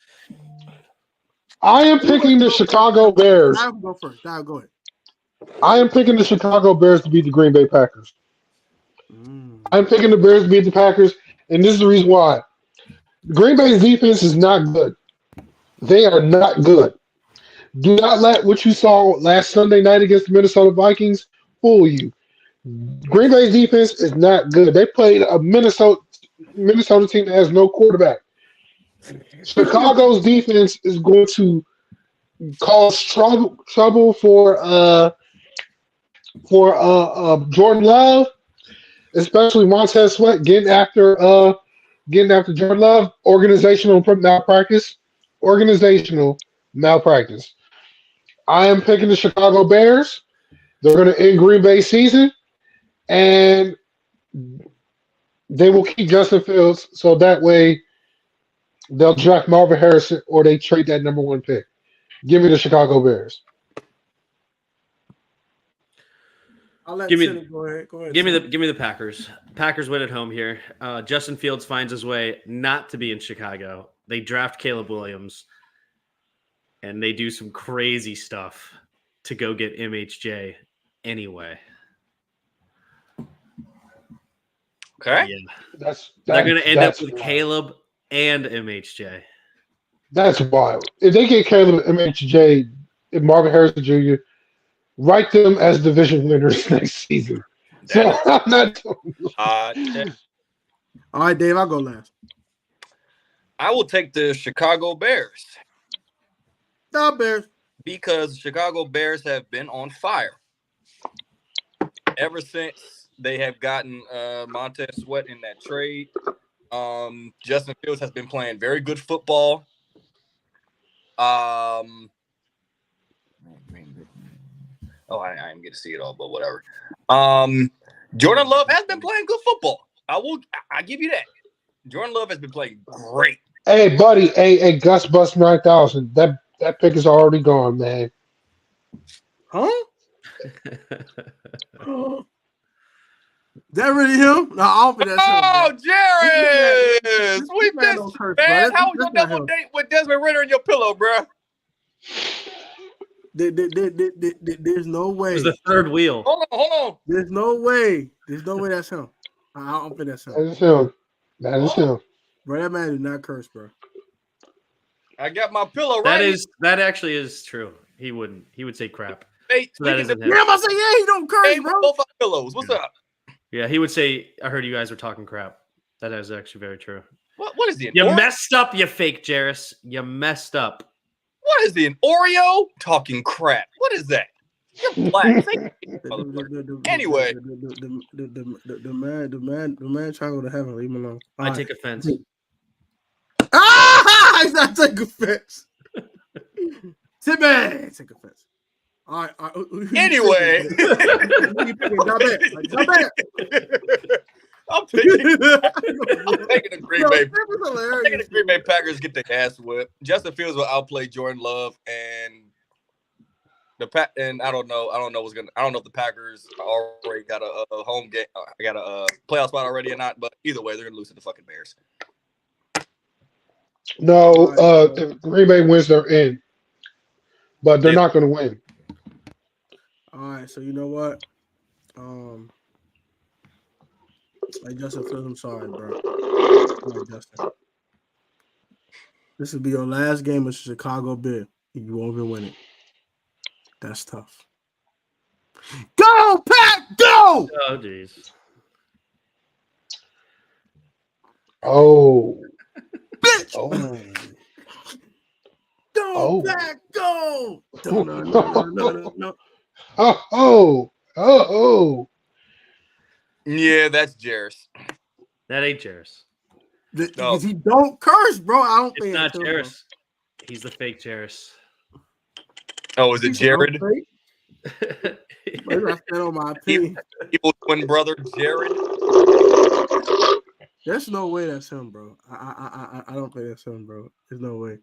I am picking the Chicago Bears. I'll go first. I'll go ahead. I am picking the Chicago Bears to beat the Green Bay Packers. I'm picking the Bears to beat the Packers, and this is the reason why. Green Bay's defense is not good. They are not good. Do not let what you saw last Sunday night against the Minnesota Vikings fool you. Green Bay's defense is not good. They played a Minnesota team that has no quarterback. Chicago's defense is going to cause trouble for Jordan Love, especially Montez Sweat getting after Jordan Love. Organizational malpractice. I am picking the Chicago Bears. They're going to end Green Bay season, and they will keep Justin Fields so that way they'll draft Marvin Harrison or they trade that number 1 pick. Give me the Chicago Bears. I'll let Give me go ahead. Give me the Packers. Packers win at home here. Justin Fields finds his way not to be in Chicago. They draft Caleb Williams, and they do some crazy stuff to go get MHJ anyway. Okay. Yeah. They're going to end up with Caleb and MHJ. That's wild. If they get Caleb and MHJ and Marvin Harrison Jr., write them as division winners next season. So I'm not. All right, Dave, I'll go last. I will take the Chicago Bears. The Bears. Because the Chicago Bears have been on fire ever since they have gotten Montez Sweat in that trade. Justin Fields has been playing very good football. I didn't get to see it all, but whatever. Jordan Love has been playing good football. I give you that. Jordan Love has been playing great. Hey, buddy. Hey, Gus Bus 9000. That pick is already gone, man. Huh? That really him? No, I don't think that's him. Oh, Jared! We missed, man. How was your double date with Desmond Ritter in your pillow, bro? There's no way. It's the third wheel. Hold on. There's no way that's him. I don't think that's him. That is him. Bro, that man did not curse, bro. I got my pillow right. That actually is true. He wouldn't. He would say crap. Hey, so that isn't him. Yeah, I say he don't curse, bro. Both our pillows. What's up? Yeah, he would say, I heard you guys were talking crap. That is actually very true. What is the You messed up, you fake Jarris. You messed up. What is the Oreo? Talking crap. What is that? You're black. Anyway. The man trying to go to heaven. Leave him alone. I take offense. He's not taking offense. Sit back. Take offense. All right. Anyway. I'm taking the Green Bay. I'm taking the Green Bay Packers get their ass whipped. Justin Fields will outplay Jordan Love and I don't know what's gonna. I don't know if the Packers already got a home game, got a playoff spot already or not. But either way, they're gonna lose to the fucking Bears. No, if Green Bay wins, they're in, but they're not gonna win. All right, so you know what? Justin Fields, I'm sorry, bro. Justin. This will be your last game as a Chicago Bear. You won't even win it. That's tough. Go, Pat, go! Oh, jeez. Oh. Bitch! Oh. Go, Pat, go! No. Oh. Yeah, that's Jarris. That ain't Jarris. Because he don't curse, bro. I don't think it's not Jarris. He's the fake Jarris. Oh, is it Jared? I stand on my opinion. Evil twin brother, Jared. There's no way that's him, bro. I don't think that's him, bro. There's no way.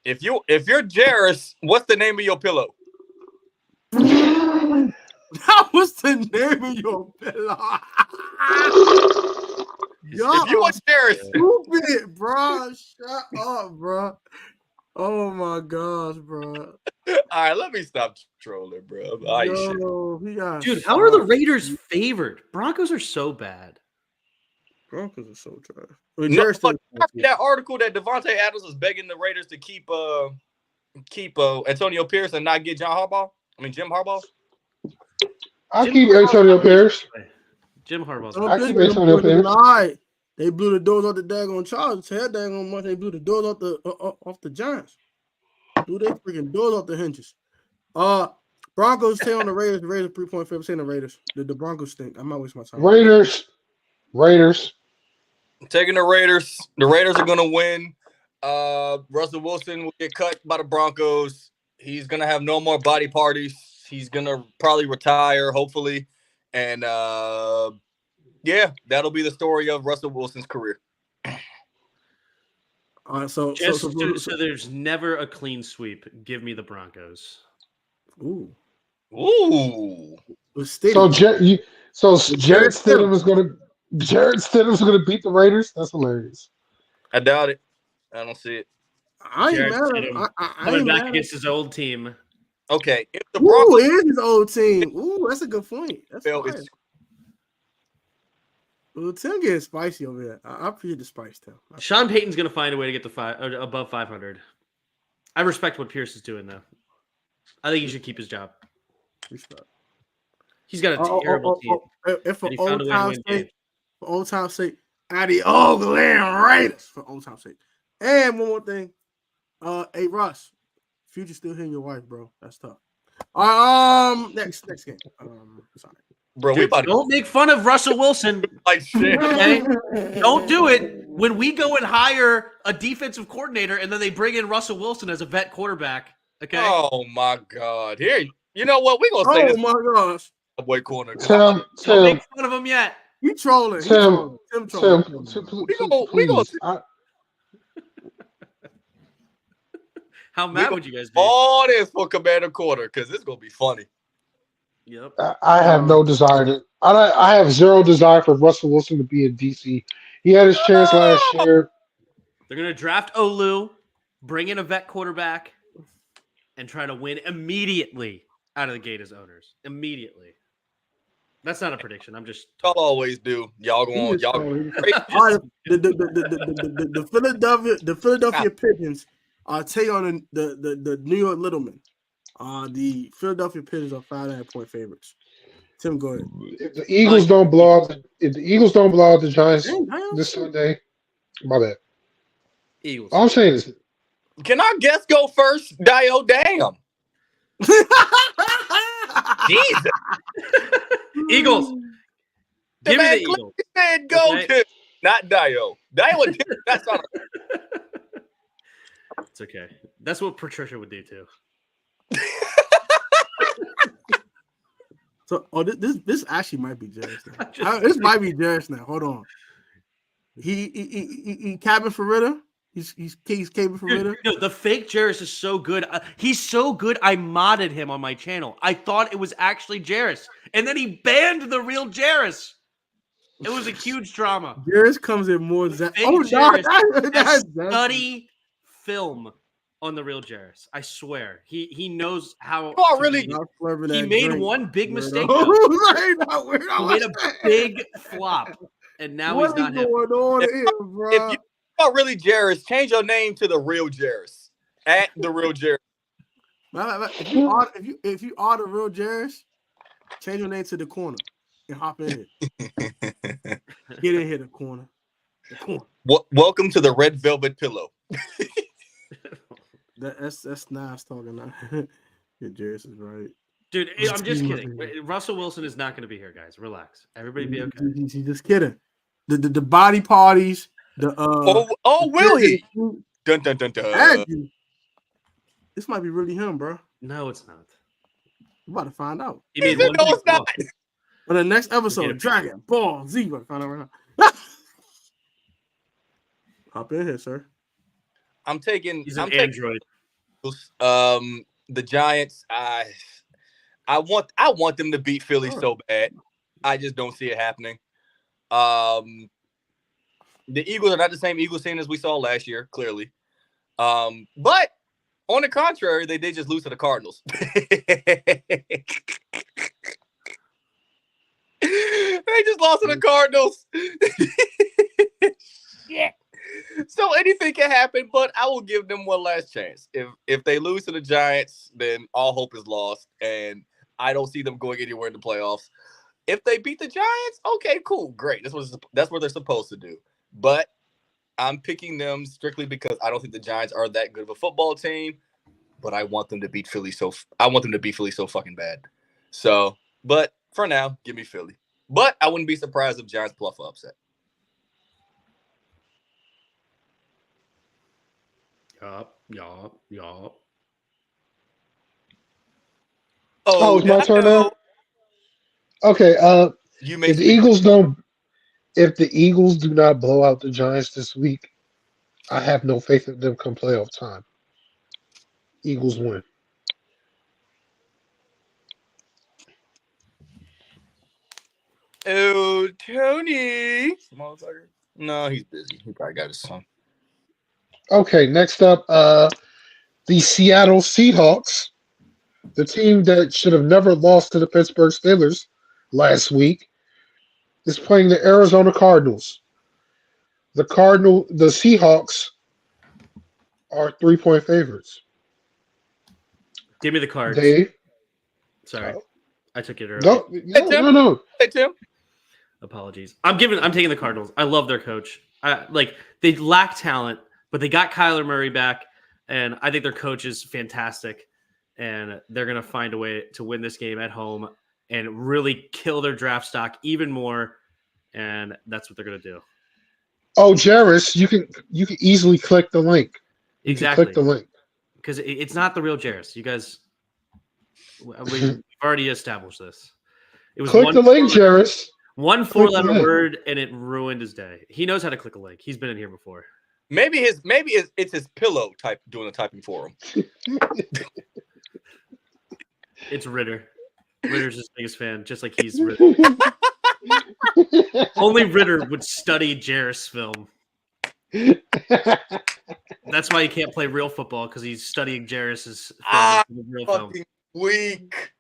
If you're Jarris, what's the name of your pillow? That was the name of your pillow. If you want Jarris, stupid, bro. Shut up, bro. Oh my gosh, bro. All right, let me stop trolling, bro. Dude, how are the Raiders favored? Broncos are so bad. Broncos are so trash. That article that Devontae Adams was begging the Raiders to keep Antonio Pierce and not get Jim Harbaugh. I keep Antonio Pierce. Jim Harbaugh's. I keep Antonio Pierce. All right. They blew the doors off the daggone Chargers. Hell, daggone much. They blew the doors off the Giants. Blew they freaking doors off the hinges. Broncos stay on the Raiders. The Raiders 3.5% the Raiders. The Broncos stink. I'm not wasting my time. Raiders. I'm taking the Raiders. The Raiders are gonna win. Russell Wilson will get cut by the Broncos. He's gonna have no more body parties. He's gonna probably retire, hopefully, and yeah, that'll be the story of Russell Wilson's career. So there's never a clean sweep. Give me the Broncos. Ooh. So Jarrett Stidham is gonna beat the Raiders. That's hilarious. I doubt it. I don't see it. I ain't mad at him. Coming back against his old team. Okay, if the Broncos is his old team. Ooh, that's a good point. That's fine. Well, Tim getting spicy over there. I appreciate the spice, Tim. Sean Payton's going to find a way to get above 500. I respect what Pierce is doing, though. I think he should keep his job. Respect. He's got a terrible team. If for old time's sake, at the Oakland Raiders, for old time's sake. And one more thing. Hey, Russ, Future still hitting your wife, bro. That's tough. Next game. Sorry. Bro, dude, don't make fun of Russell Wilson. Like shit. Okay? Don't do it. When we go and hire a defensive coordinator and then they bring in Russell Wilson as a vet quarterback. Okay. Oh my God. Here, you know what? We're gonna say this. Oh my gosh. Boy corner. Don't make fun of him yet. You trolling. Tim, we gonna How mad would you guys be? All this for Commander Quarter because it's gonna be funny. Yep. I have no desire to. I have zero desire for Russell Wilson to be in DC. He had his chance last year. They're gonna draft Olu, bring in a vet quarterback, and try to win immediately out of the gate as owners. Immediately. That's not a prediction. I'm just. Y'all always do. Y'all going. The Philadelphia Pigeons take on the New York Littlemen. The Philadelphia Pigeons are 5.5-point favorites. Tim, go ahead. If the Eagles don't blow out the Giants this Sunday, my bad. Eagles. All I'm saying is, can our guest go first? Dio, damn. Jesus. Eagles. Give me the Eagles. Said go to not Dio. Dio, that's not. It's okay. That's what Patricia would do too. So, this actually might be Jarris now. This might be Jarris now. Hold on. He cabin for Ritter. He's cabin for Ritter. No, the fake Jarris is so good. He's so good. I modded him on my channel. I thought it was actually Jarris, and then he banned the real Jarris. It was a huge drama. Jarris comes in more. Study film on the real Jarris. I swear. He knows how. Oh, really? He made one big mistake. He made a big flop, and now he's not him. If you are really Jarris, change your name to the real Jarris. At the real Jarris. If you are the real Jarris, change your name to the corner and hop in here. Get in here, the corner. Welcome to the Red Velvet Pillow. That's nice talking now. Yeah, Jarris is right. Dude, I'm just kidding. Russell Wilson is not going to be here, guys. Relax. Everybody be okay. He's just kidding. The body parties. Will he? Dun dun dun dun. This might be really him, bro. No, it's not. We're about to find out. No, it's not. On the next episode, Dragon Ball Z. We're find out right now. Hop in here, sir. I'm taking. He's an android. The Giants, I want them to beat Philly so bad. I just don't see it happening. The Eagles are not the same Eagles team as we saw last year, clearly. But on the contrary, they did just lose to the Cardinals. They just lost to the Cardinals. Shit. So anything can happen, but I will give them one last chance. If they lose to the Giants, then all hope is lost, and I don't see them going anywhere in the playoffs. If they beat the Giants, okay, cool, great. That's what they're supposed to do. But I'm picking them strictly because I don't think the Giants are that good of a football team. But I want them to beat Philly so fucking bad. So, but for now, give me Philly. But I wouldn't be surprised if Giants pull off an upset. Yup. Oh, it's my turn now. Okay. You if the Eagles do not blow out the Giants this week, I have no faith in them come playoff time. Eagles win. Oh, Tony. No, he's busy. He probably got his son. Okay, next up, the Seattle Seahawks, the team that should have never lost to the Pittsburgh Steelers last week, is playing the Arizona Cardinals. The Seahawks are 3-point favorites. Give me the cards. Dave? Sorry. I took it early. No. Hey, Tim. Apologies. I'm taking the Cardinals. I love their coach. They lack talent, but they got Kyler Murray back, and I think their coach is fantastic. And they're going to find a way to win this game at home and really kill their draft stock even more. And that's what they're going to do. Oh, Jarvis, you can easily click the link. Exactly. Click the link because it's not the real Jarvis. You guys, we've already established this. It was click the link, Jarvis. One 4-letter word, and it ruined his day. He knows how to click a link. He's been in here before. Maybe it's his pillow doing the typing for him. It's Ritter. Ritter's his biggest fan, just like he's Ritter. Only Ritter would study Jarris film. That's why he can't play real football, because he's studying Jarris's real film. Weak.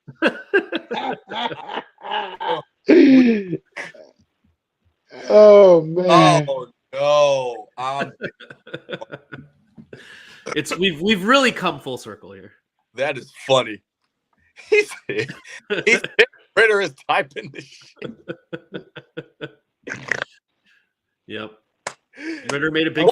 Oh man. Oh no. We've really come full circle here. That is funny. He said Ritter is typing this shit. Yep. Ritter made a big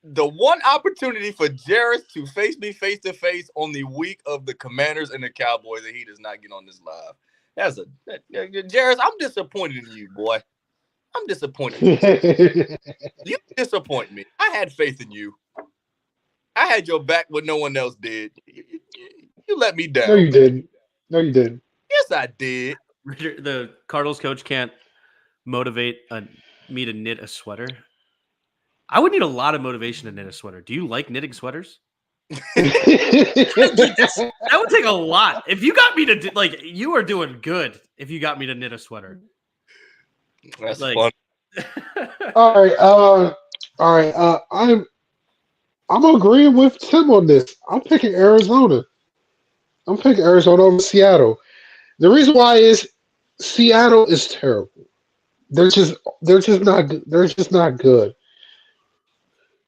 the one opportunity for Jarris to face me face to face on the week of the Commanders and the Cowboys, and he does not get on this live. Jarris, I'm disappointed in you, boy. I'm disappointed. You disappoint me. I had faith in you. I had your back when no one else did. You let me down. No, you didn't. Yes, I did. The Cardinals coach can't motivate me to knit a sweater. I would need a lot of motivation to knit a sweater. Do you like knitting sweaters? That would take a lot. If you got me to you are doing good. If you got me to knit a sweater, that's fun. All right. I'm agreeing with Tim on this. I'm picking Arizona. Over Seattle. The reason why is Seattle is terrible. They're just not good. They're just not good.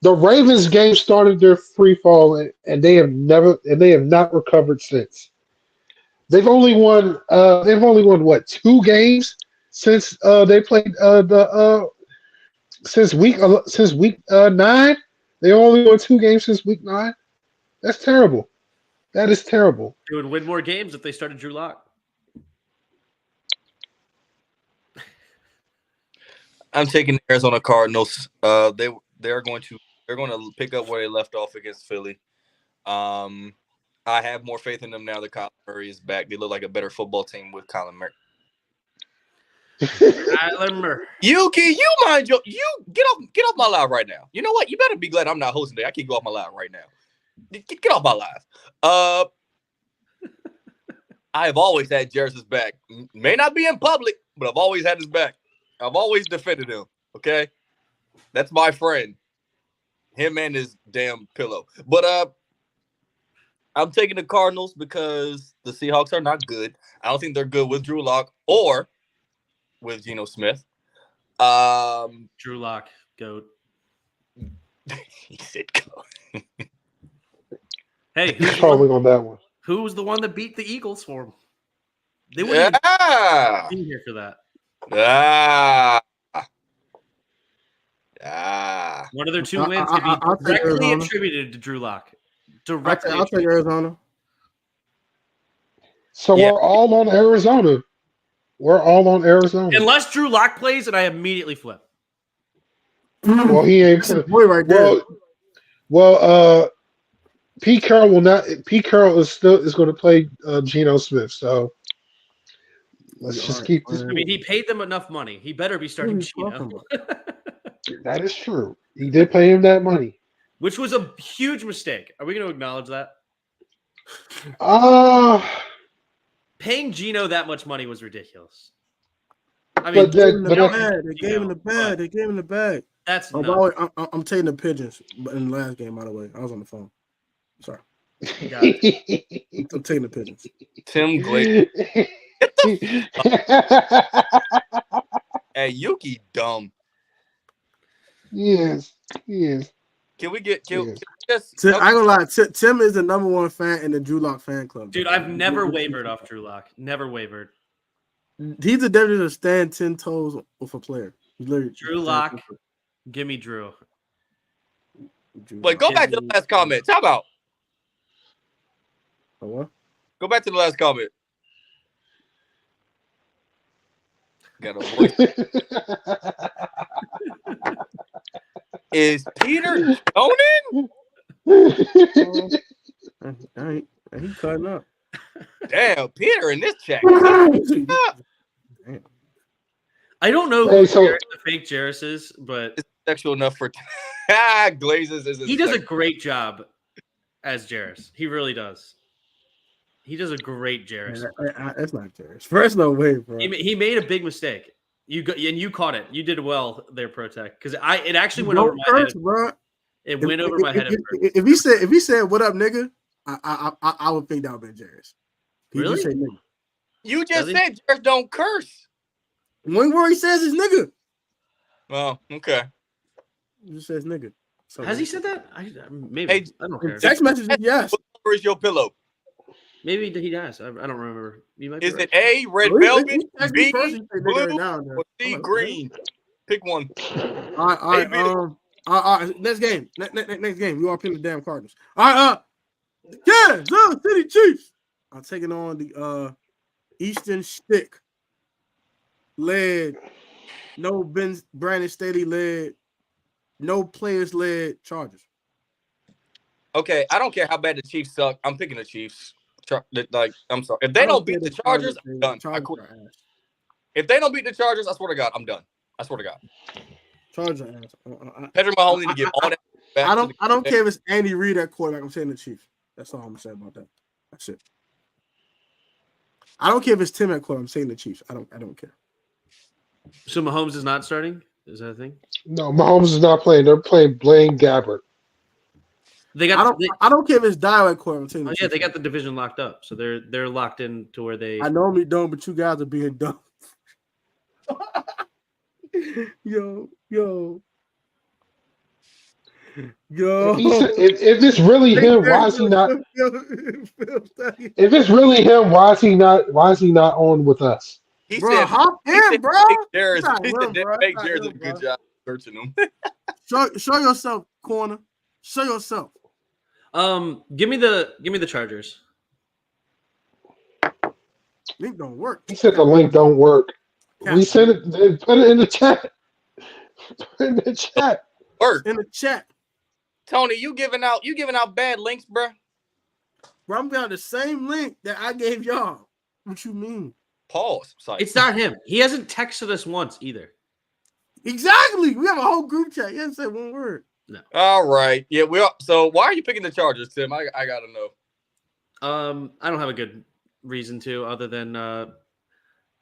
The Ravens game started their free fall, and they have not recovered since. They've only won what, 2 games since they played since week 9. They only won 2 games since week 9. That's terrible. That is terrible. They would win more games if they started Drew Lock. I'm taking the Arizona Cardinals. They're going to pick up where they left off against Philly. I have more faith in them now that Kyler Murray is back. They look like a better football team with Kyler Murray. Kyler Murray. You mind you get off my live right now. You know what? You better be glad I'm not hosting today. I can't go off my live right now. Get off my live. I have always had Jarrett's back. May not be in public, but I've always had his back. I've always defended him. Okay, that's my friend. Him and his damn pillow. But I'm taking the Cardinals because the Seahawks are not good. I don't think they're good with Drew Lock or with Geno Smith. Drew Lock, GOAT. He said go. Hey, He's calling on that one. Who was the one that beat the Eagles for him? They wouldn't even be here for that. One of their 2 wins could be directly attributed to Drew Lock. I'll take Arizona. So we're all on Arizona. We're all on Arizona. Unless Drew Lock plays, and I immediately flip. Well, he ain't boy right there. Well, Pete Carroll will not. Pete Carroll is going to play Geno Smith. So let's just keep this. I mean, he paid them enough money. He better be starting Geno. That is true. He did pay him that money, which was a huge mistake. Are we going to acknowledge that? Paying Geno that much money was ridiculous. I mean, they gave him the bag. That's I'm taking the Pigeons in the last game, by the way. I was on the phone. Sorry. I'm taking the Pigeons. Tim Glade. Hey, Yuki dumb. Yes. Can we just I ain't gonna lie, Tim is the number 1 fan in the Drew Lock fan club. Dude, I've never wavered off Drew Lock. Never wavered. He's the devil to stand 10 toes with a player. Drew Lock, give me Drew. Wait, go back to the last comment. How about? What? Go back to the last comment. Got a voice. Is Peter Jonan? He cutting up. Damn, Peter in this chat. I don't know who the fake Jarris is, but it's sexual enough for Glazes. He does a great job as Jarris. He really does. He does a great Jarris. That's not Jarris. First, no way, bro. He made a big mistake. You caught it. You did well there, Protect, because it actually went over my head. Bro. It went over my head. If he said "What up, nigga," I would think that would be Jarris. Really? You just said Jarris don't curse. One word he says is nigga. Oh, okay. He just says nigga. So has he said that? Maybe. Hey, I don't care. Text message, yes. What color is your pillow? Maybe he does. I don't remember. Is it A, red velvet, B, blue, or C, green? Pick one. All right. Next game. Next game. You all picking the damn Cardinals. All right. Kansas City Chiefs. I'm taking on the Eastern Stick led, no Brandon Staley led, no players led Chargers. Okay, I don't care how bad the Chiefs suck. I'm picking the Chiefs. Like, I'm sorry. If they don't beat the Chargers, I'm done. I quit. If they don't beat the Chargers, I swear to God, I'm done. I swear to God. Chargers. Patrick Mahomes need to give all that back. I don't care if it's Andy Reid at quarterback. I'm saying the Chiefs. That's all I'm saying about that. That's it. I don't care if it's Tim at quarterback. I'm saying the Chiefs. I don't care. So Mahomes is not starting? Is that a thing? No, Mahomes is not playing. They're playing Blaine Gabbert. I don't care if it's Dio at quarterback. Yeah, they got the division locked up, so they're locked in to where they. I normally don't, but you guys are being dumb. Yo. If it's really him, why is he not? If it's really him, why is he not on with us? He bro, said, hop in, bro. He said, Jarris a good job searching him. Show yourself, corner. Show yourself. Give me the Chargers. Link don't work. He said the link don't work. We sent it. Put it in the chat. Put it in the chat. Work in the chat. Tony, you giving out bad links, bro? Bro, I'm got the same link that I gave y'all. What you mean? Pause. Site. It's not him. He hasn't texted us once either. Exactly. We have a whole group chat. He hasn't said one word. No. All right. Yeah. So why are you picking the Chargers, Tim? I gotta know. I don't have a good reason to, other than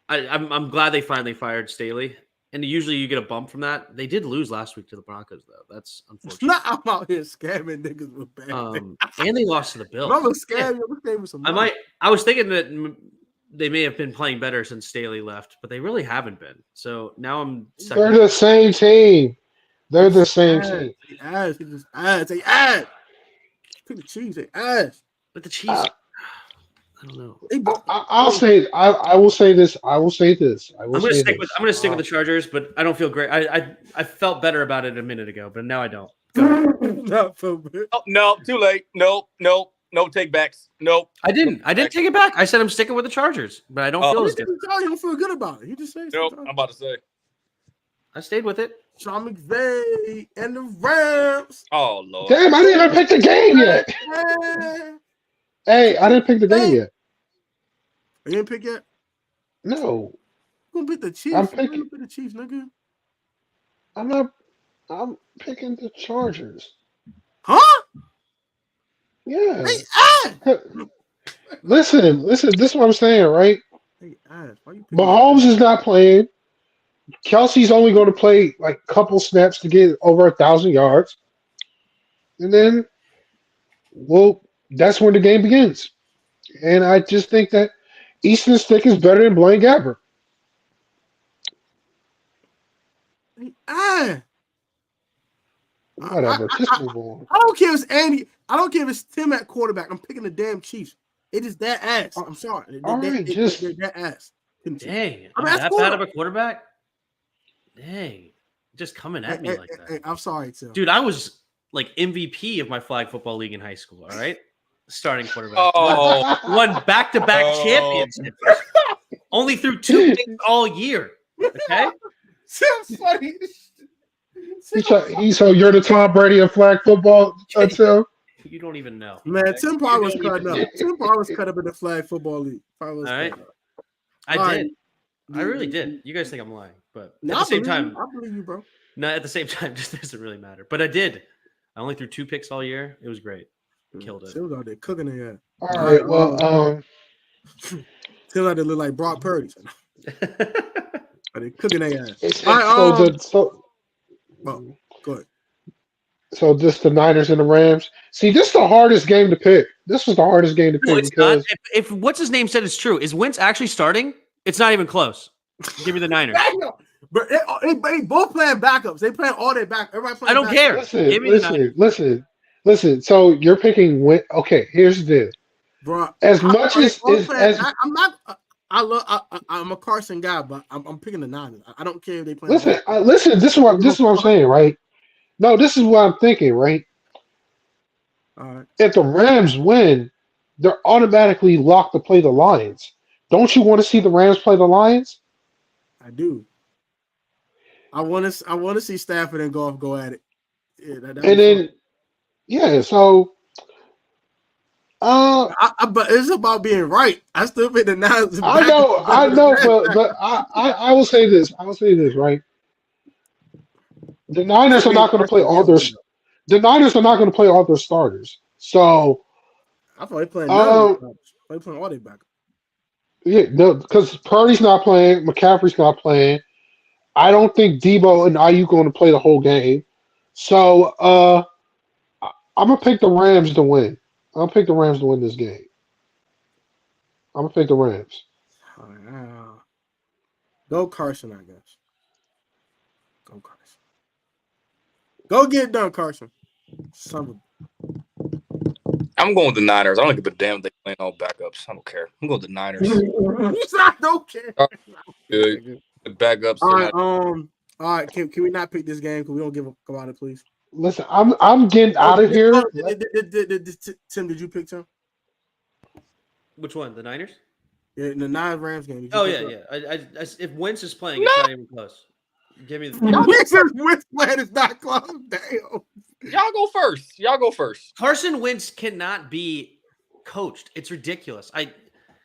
I'm glad they finally fired Staley. And usually you get a bump from that. They did lose last week to the Broncos, though. That's unfortunate. Not I'm out here scamming niggas with bad and they lost to the Bills. I'm gonna scam you. With some I was thinking that they may have been playing better since Staley left, but they really haven't been. So now I'm second. They're the same team. They're the same team. They ass. They just ass. They ass. Pick the Chiefs. They ass. But the Chiefs, I don't know. I'll say. I will say this. I will say this. I'm gonna stick with the Chargers, but I don't feel great. I felt better about it a minute ago, but now I don't. Not so good. Oh, no, too late. No take backs. Nope. I didn't take it back. I said I'm sticking with the Chargers, but I don't feel as good. You don't feel good about it. You just say nope. I'm about to say. I stayed with it. Sean McVay and the Rams. Oh Lord. Damn, I didn't even pick the game yet. Hey, I didn't pick the game yet. You didn't pick yet? No. Who pick the Chiefs? I'm picking the Chiefs, nigga. I'm picking the Chargers. Huh? Yeah. Listen. This is what I'm saying, right? Mahomes is not playing. Kelsey's only going to play like a couple snaps to get over 1,000 yards, and then, that's when the game begins. And I just think that Easton Stick is better than Blaine Gabbert. Whatever. Just move on. I don't care if it's Andy. I don't care if it's Tim at quarterback. I'm picking the damn Chiefs. It is that ass. I'm sorry. All right, just they're that ass. Dang, I'm that bad of a quarterback? Dang, just coming at me like that. I'm sorry, Tim. Dude, I was like MVP of my flag football league in high school. All right, starting quarterback. Oh, won back-to-back championships. Only threw 2 picks all year. Okay, Tim's funny. So you're the Tom Brady of flag football, Tim? You don't even know. Man, Tim probably was cut up. Tim probably was cut up in the flag football league. All right. I did. I really did. You guys think I'm lying, but at the same time, I believe you, bro. No, at the same time, just doesn't really matter. But I did. I only threw 2 picks all year. It was great. Killed it. Tim's out there cooking their ass. All right. Well, Tim's out there look like Brock Purdy. They cooking their ass. Go ahead. So just the Niners and the Rams. See, this is the hardest game to pick. This was the hardest game to pick. No, it's not. If what's his name said it's true, is Wentz actually starting? It's not even close. Give me the Niners. But they both playing backups. They playing all their back. Everybody playing. I don't care. Listen. So you're picking Wentz. Okay, here's the deal. Bro, I'm a Carson guy, but I'm picking the Niners. I don't care if they play. Listen. This is what I'm saying, right? No, this is what I'm thinking, right? All right. If the Rams win, they're automatically locked to play the Lions. Don't you want to see the Rams play the Lions? I do. I want to see Stafford and Goff go at it. Yeah, so. But it's about being right. I still pick the Niners. I know, but I will say this. Right. The Niners are not going to play all their. The Niners are not going to play all their starters. So. I thought they playing. They playing all their backups. Yeah, no, because Purdy's not playing, McCaffrey's not playing. I don't think Debo and Ayuk going to play the whole game. So I'm gonna pick the Rams to win. I'll pick the Rams to win this game. I'm gonna pick the Rams. Go Carson, I guess. Go Carson. Go get it done, Carson. I'm going with the Niners. I don't give a damn if they playing all backups. I don't care. I'm going with the Niners. I don't care. Good. The backups. All right. Can we not pick this game because we don't give a about it, please? Listen, I'm getting out of here. Tim, did you pick Tim? Which one? The Niners? Yeah, the Niners Rams game. Yeah. If Wentz is playing, it's not even close. Give me the Wentz playing is not close. Damn. Y'all go first. Carson Wentz cannot be coached. It's ridiculous.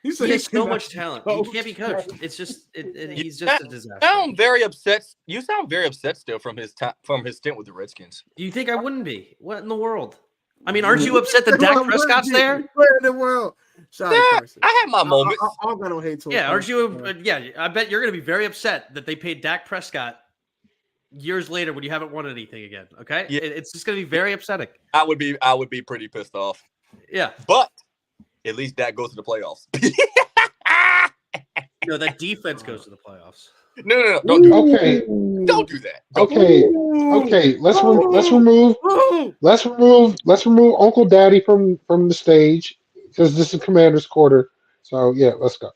He has so much talent. He can't be coached. It's just he's just a disaster. You sound very upset still from his stint with the Redskins. Do you think I wouldn't be? What in the world? I mean, aren't you upset that Dak Prescott's there? Where in the world? I have my moments. I'm gonna hate to yeah, aren't you? Yeah, I bet you're going to be very upset that they paid Dak Prescott years later when you haven't won anything again. Okay, yeah. It's just going to be very upsetting. I would be pretty pissed off. Yeah, but at least Dak goes to the playoffs. No, that defense goes to the playoffs. No, don't do that. Okay. Don't do that. Okay. Let's remove Uncle Daddy from the stage because this is Commander's quarter. So yeah, let's go.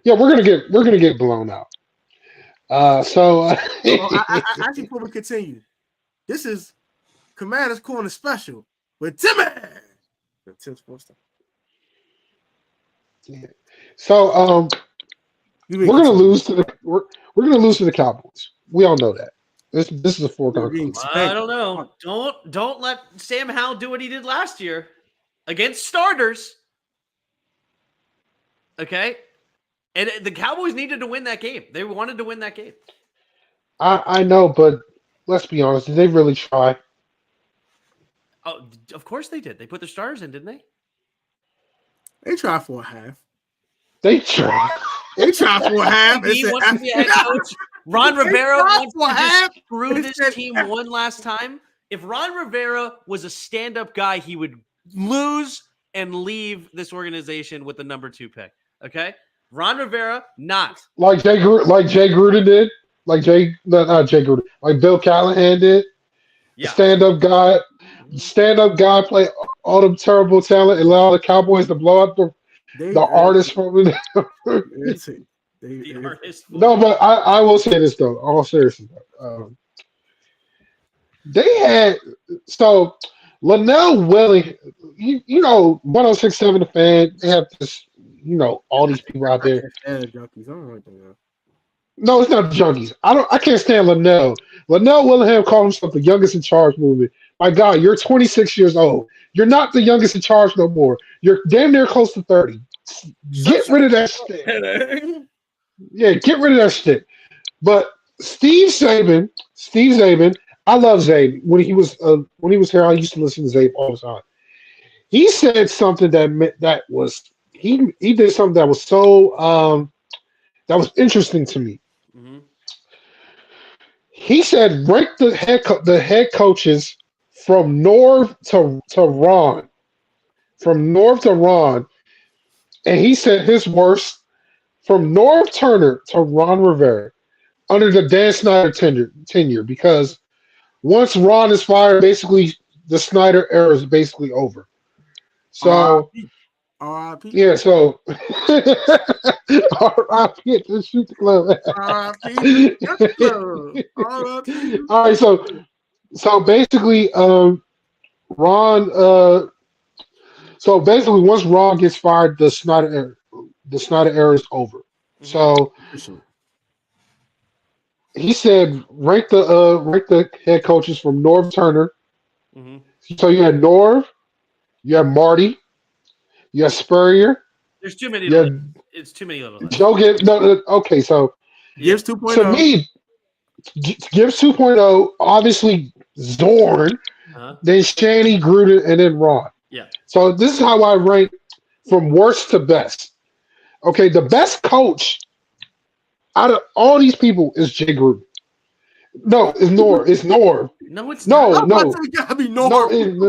Yeah, we're gonna get blown out. Actually, before we continue, this is Commander's Corner special with Timmy. Tim Sports. Yeah. So we're gonna lose to the Cowboys. We all know that. This is a foregone. I don't know. Don't let Sam Howell do what he did last year against starters. Okay, and the Cowboys needed to win that game. They wanted to win that game. I know, but let's be honest. Did they really try? Oh, of course they did. They put their starters in, didn't they? They tried for a half. They tried. They tried for a half. He wants to be a head coach. Ron Rivera wants to just screw this team one last time. If Ron Rivera was a stand-up guy, he would lose and leave this organization with the number 2 pick. Okay, Ron Rivera, not like Jay Gruden did, not Jay Gruden, like Bill Callahan did. Yeah, stand-up guy play all the terrible talent and allow the Cowboys to blow up the artist from it. The artist. No, but I will say this though. All seriously, they had Linnell Willing. You know, 106.7 The Fan. They have this. You know, all these people out there. No, it's not junkies. I can't stand Linnell. Linnell Willingham called himself the youngest in charge movement. My God, you're 26 years old. You're not the youngest in charge no more. You're damn near close to 30. Get rid of that shit. Yeah, get rid of that shit. But Steve Saban, I love Zabe. When he was here, I used to listen to Zabe all the time. He said something that was he did something that was so that was interesting to me. Mm-hmm. He said rank the head coaches from Norv to Ron. From Norv to Ron. And he said his worst from Norv Turner to Ron Rivera under the Dan Snyder tenure because once Ron is fired, basically the Snyder era is basically over. So R.I.P. Yeah, so R.I.P. to shoot the club. R.I.P. All right, so basically, Ron. So basically, once Ron gets fired, the Snyder era is over. So he said, rank the head coaches from Norv Turner. Mm-hmm. So you had Norv, you had Marty, you had Spurrier. There's too many. It's too many little. Joe Gibbs. No, okay, so Gibbs 2.0. To me, Gibbs 2.0. Obviously, Zorn, then Shanny, Gruden, and then Ron. Yeah. So this is how I rank from worst to best. Okay, the best coach out of all these people is Jay Gruden. No, it's Norv. It's Norv. No, it's no. It gotta be Norv.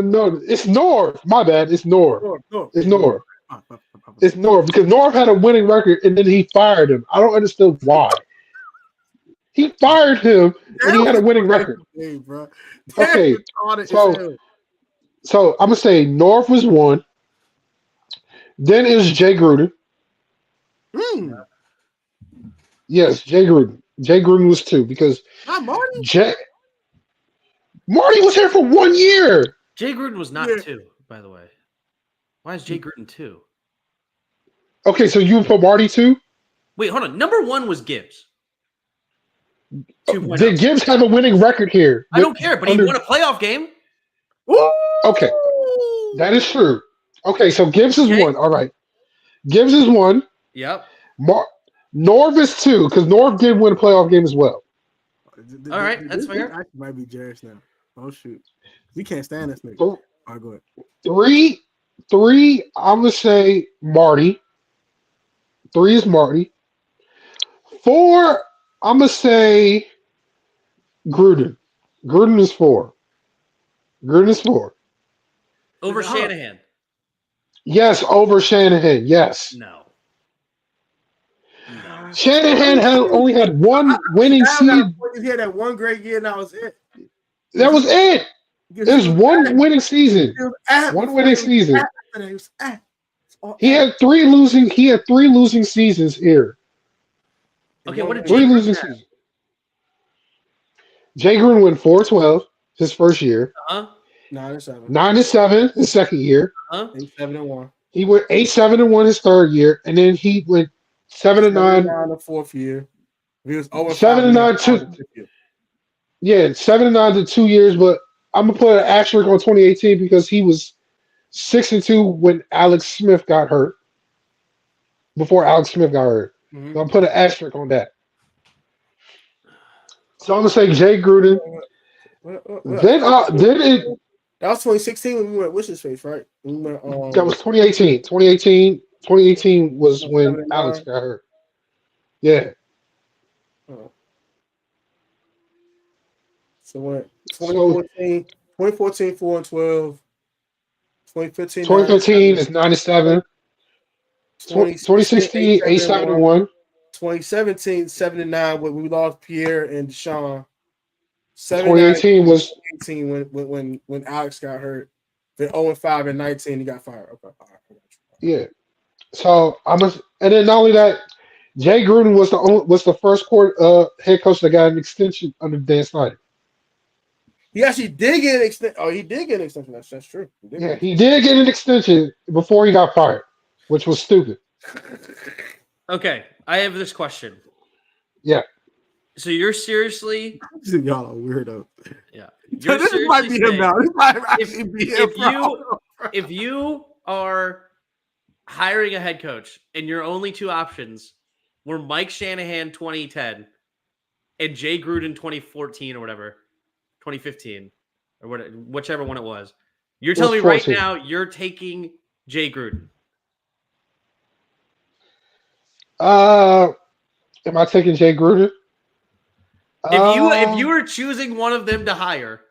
No, it's Norv. My bad. It's Norv. It's Norv. It's Norv because Norv had a winning record and then he fired him. I don't understand why. He fired him and he had a winning record. Okay, so I'm gonna say Norv was one. Then it was Jay Gruden. Yes, Jay Gruden. Jay Gruden was 2 because Marty was here for 1 year. Jay Gruden was not 2, by the way. Why is Jay Gruden 2? Okay, so you put Marty 2? Wait, hold on. Number 1 was Gibbs. Did Gibbs have a winning record here? I don't care, but he won a playoff game. Okay. That is true. Okay, so Gibbs is one. All right. Gibbs is one. Yep. Norv is two, because Norv did win a playoff game as well. All right, that's fair. This might be Jarris now. Oh shoot, we can't stand this nigga. So, All right, go ahead. Three. I'm gonna say Marty. 3 is Marty. 4. I'm gonna say Gruden. Gruden is 4. Gruden is 4. Over Shanahan. Yes, over Shanahan. Yes. No. Shanahan only had one winning season. He had that one great year, and that was it. That was it. It was one winning season. One winning season. He had 3 losing. He had 3 losing seasons here. Okay, what did 3 losing seasons? Jay Gruden went 4-12 his first year. 9-7. 9-7 his second year. 8-7-1. He went 8-7-1 his third year, and then he went 7-9 the fourth year. He was over 7-9 Yeah, 7-9 to 2 years, but I'm gonna put an asterisk on 2018 because he was 6-2 when Alex Smith got hurt. Before Alex Smith got hurt, so I'm gonna put an asterisk on that. So I'm gonna say Jay Gruden. Then that was 2016 when we went what's his face, right? We went, that was 2018. 2018 was when Alex got hurt. Yeah. So what? 2014, 4-12. 2015 is 9-7. 2016, 8-7-1. 2017, 7-9 when we lost Pierre and Deshaun. 2018 was 18 when Alex got hurt. Then 0-5 and 19 he got fired. Okay. All right. Yeah. So and then not only that, Jay Gruden was the first head coach that got an extension under Dan Snyder. He actually did get an extension. Oh, he did get an extension. That's true. He did get an extension before he got fired, which was stupid. Okay, I have this question. Yeah. So you're seriously y'all are weirdos. Yeah. So this might be him now. This might actually be him. If you are hiring a head coach and your only 2 options were Mike Shanahan 2010 and Jay Gruden 2014 or whatever, 2015 or whichever one it was, you're telling me right now you're taking Jay Gruden. Am I taking Jay Gruden? If you were choosing one of them to hire,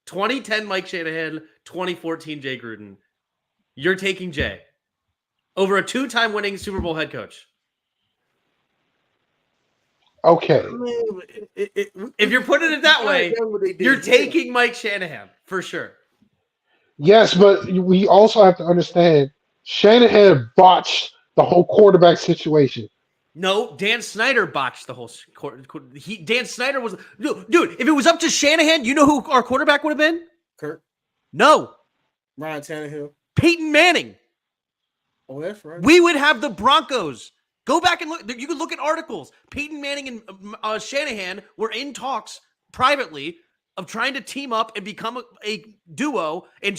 2010 Mike Shanahan, 2014 Jay Gruden, you're taking Jay over a 2-time winning Super Bowl head coach. Okay. If you're putting it that way, you're taking Mike Shanahan for sure. Yes, but we also have to understand Shanahan botched the whole quarterback situation. No, Dan Snyder botched the whole. Dan Snyder was dude. If it was up to Shanahan, you know who our quarterback would have been? Kirk. No. Ryan Tannehill. Peyton Manning. Oh, that's right. We would have the Broncos. Go back and look. You can look at articles. Peyton Manning and Shanahan were in talks privately of trying to team up and become a duo, and a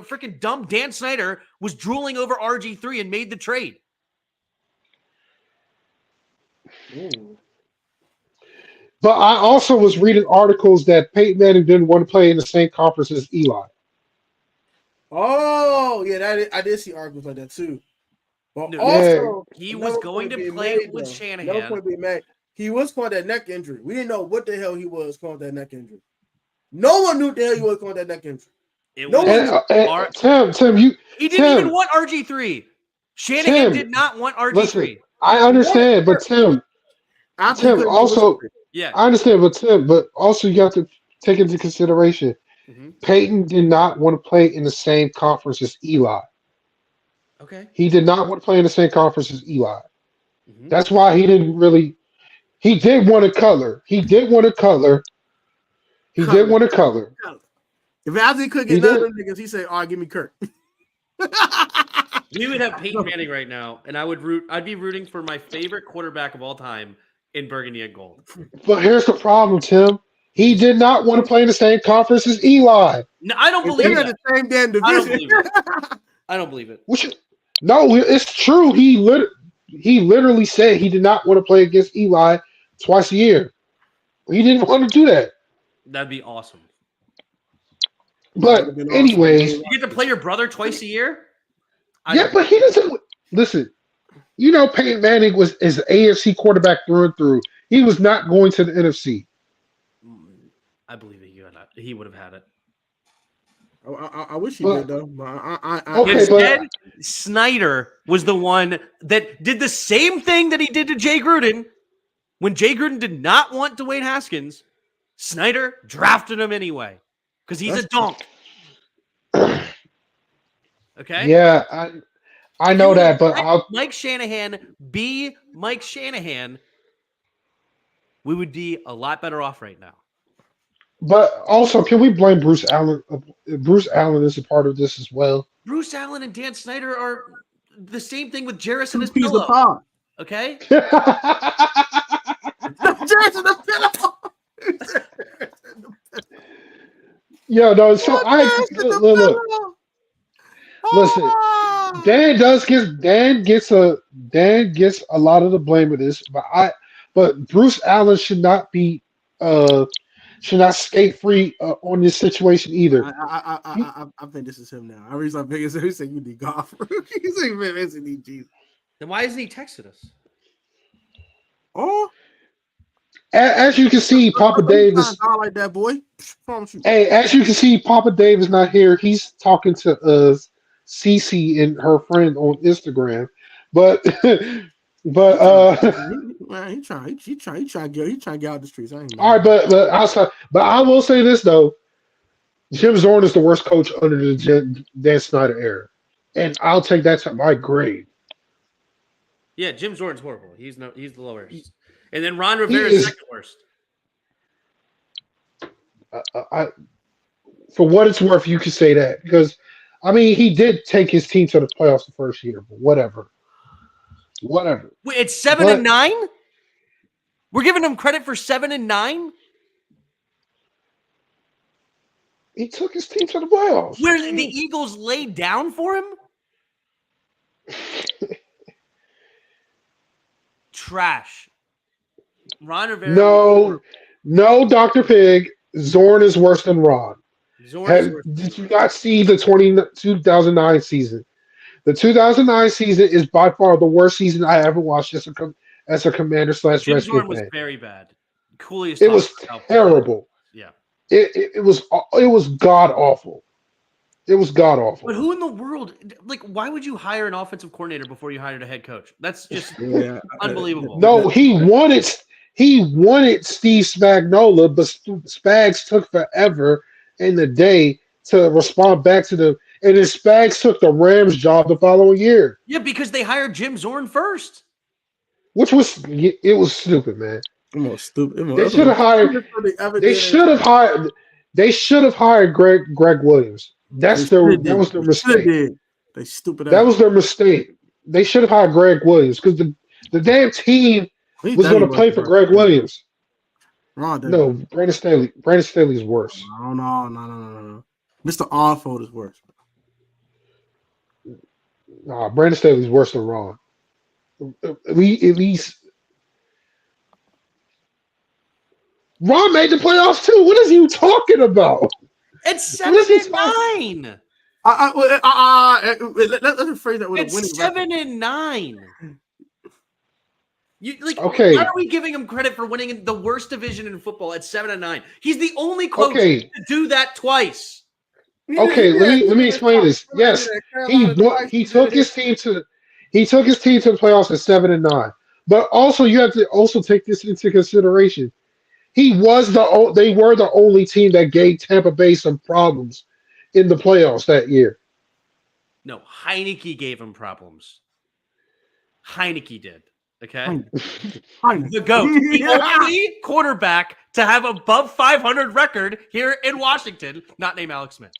freaking dumb Dan Snyder was drooling over RG3 and made the trade. Ooh. But I also was reading articles that Peyton Manning didn't want to play in the same conference as Eli. Oh, yeah, I did see articles like that too. But Dude, also, he was going to play with Shanahan. No point being made. He was calling that neck injury. We didn't know what the hell he was calling that neck injury. No one knew what the hell he was calling that neck injury. Tim, he didn't even want RG3. Shanahan did not want RG3. Listen, I understand, but Tim also, yeah, I understand, but also you have to take into consideration, Peyton did not want to play in the same conference as Eli. Okay. He did not want to play in the same conference as Eli. That's why he didn't really. He did want to color. If Algie could get none of them niggas, he said, "All right, give me Kirk." We would have Peyton Manning right now, and I'd be rooting for my favorite quarterback of all time in burgundy and gold. But here's the problem, Tim. He did not want to play in the same conference as Eli. No, I don't believe They're that. in the same damn division. I don't believe it. I don't believe it. No, it's true. He literally said he did not want to play against Eli twice a year. He didn't want to do that. That'd be awesome. But anyways, you get to play your brother twice a year. But he doesn't listen. You know, Peyton Manning is an AFC quarterback through and through. He was not going to the NFC. I believe he would have had it. I wish he did though. Instead, Snyder was the one that did the same thing that he did to Jay Gruden. When Jay Gruden did not want Dwayne Haskins, Snyder drafted him anyway because he's a donk. Okay. Yeah, I know that, but Mike Shanahan be Mike Shanahan, we would be a lot better off right now. But also, can we blame Bruce Allen? Bruce Allen is a part of this as well. Bruce Allen and Dan Snyder are the same thing with Jarris and his pillow. Okay? Jarris and the pillow. Yeah, no, so look. Listen, Dan gets a lot of the blame of this, but Bruce Allen should not skate free on this situation either. I think this is him now. I reason I'm thinking he said you need golf. He's like, man, it's need Jesus. Then why isn't he texted us? Oh, as you can see, Papa Dave is like that, boy. Hey, as you can see, Papa Dave is not here. He's talking to Cece and her friend on Instagram, but man, he trying to get out the streets. All right, but I will say this though, Jim Zorn is the worst coach under the Dan Snyder era, and I'll take that to my grade. Yeah, Jim Zorn's horrible. He's the lowest, and then Ron Rivera is second worst. For what it's worth, you could say that because, I mean, he did take his team to the playoffs the first year, but whatever. Wait, it's 7-9. We're giving him credit for 7-9. He took his team to the playoffs. Where the Eagles laid down for him? Trash. Ron Rivera. No, Dr. Pig. Zorn is worse than Ron. Did you not see the 2009 season? The 2009 season is by far the worst season I ever watched as a commander / rescue Zorn was fan. very bad. Coolest. It was terrible. Yeah. It was god awful. It was god awful. But who in the world? Like, why would you hire an offensive coordinator before you hired a head coach? That's just unbelievable. No, he wanted Steve Spagnuolo, but Spags took forever in the day to respond back to them. And then Spags took the Rams job the following year. Yeah, because they hired Jim Zorn first. Which was stupid, man. Almost stupid. They should have hired. They should have hired Greg Williams. That was their mistake. They stupid. That was their mistake. They should have hired Greg Williams because the damn team was going to play for Greg Williams. No, Brandon Staley. Brandon Staley is worse. No. Mr. Arfold is worse. Nah, Brandon Staley is worse than Ron. At least Ron made the playoffs too. What is you talking about? It's 7-9. Let's rephrase that with it's a winning 7-9. Okay. Why are we giving him credit for winning the worst division in football at 7-9? He's the only coach to do that twice. Okay, let me explain this. Yes, he took his team to the playoffs at 7-9. But also you have to also take this into consideration. They were the only team that gave Tampa Bay some problems in the playoffs that year. No, Heineke gave him problems. Heineke did. Okay. The GOAT. The only quarterback to have above 500 record here in Washington, not named Alex Smith.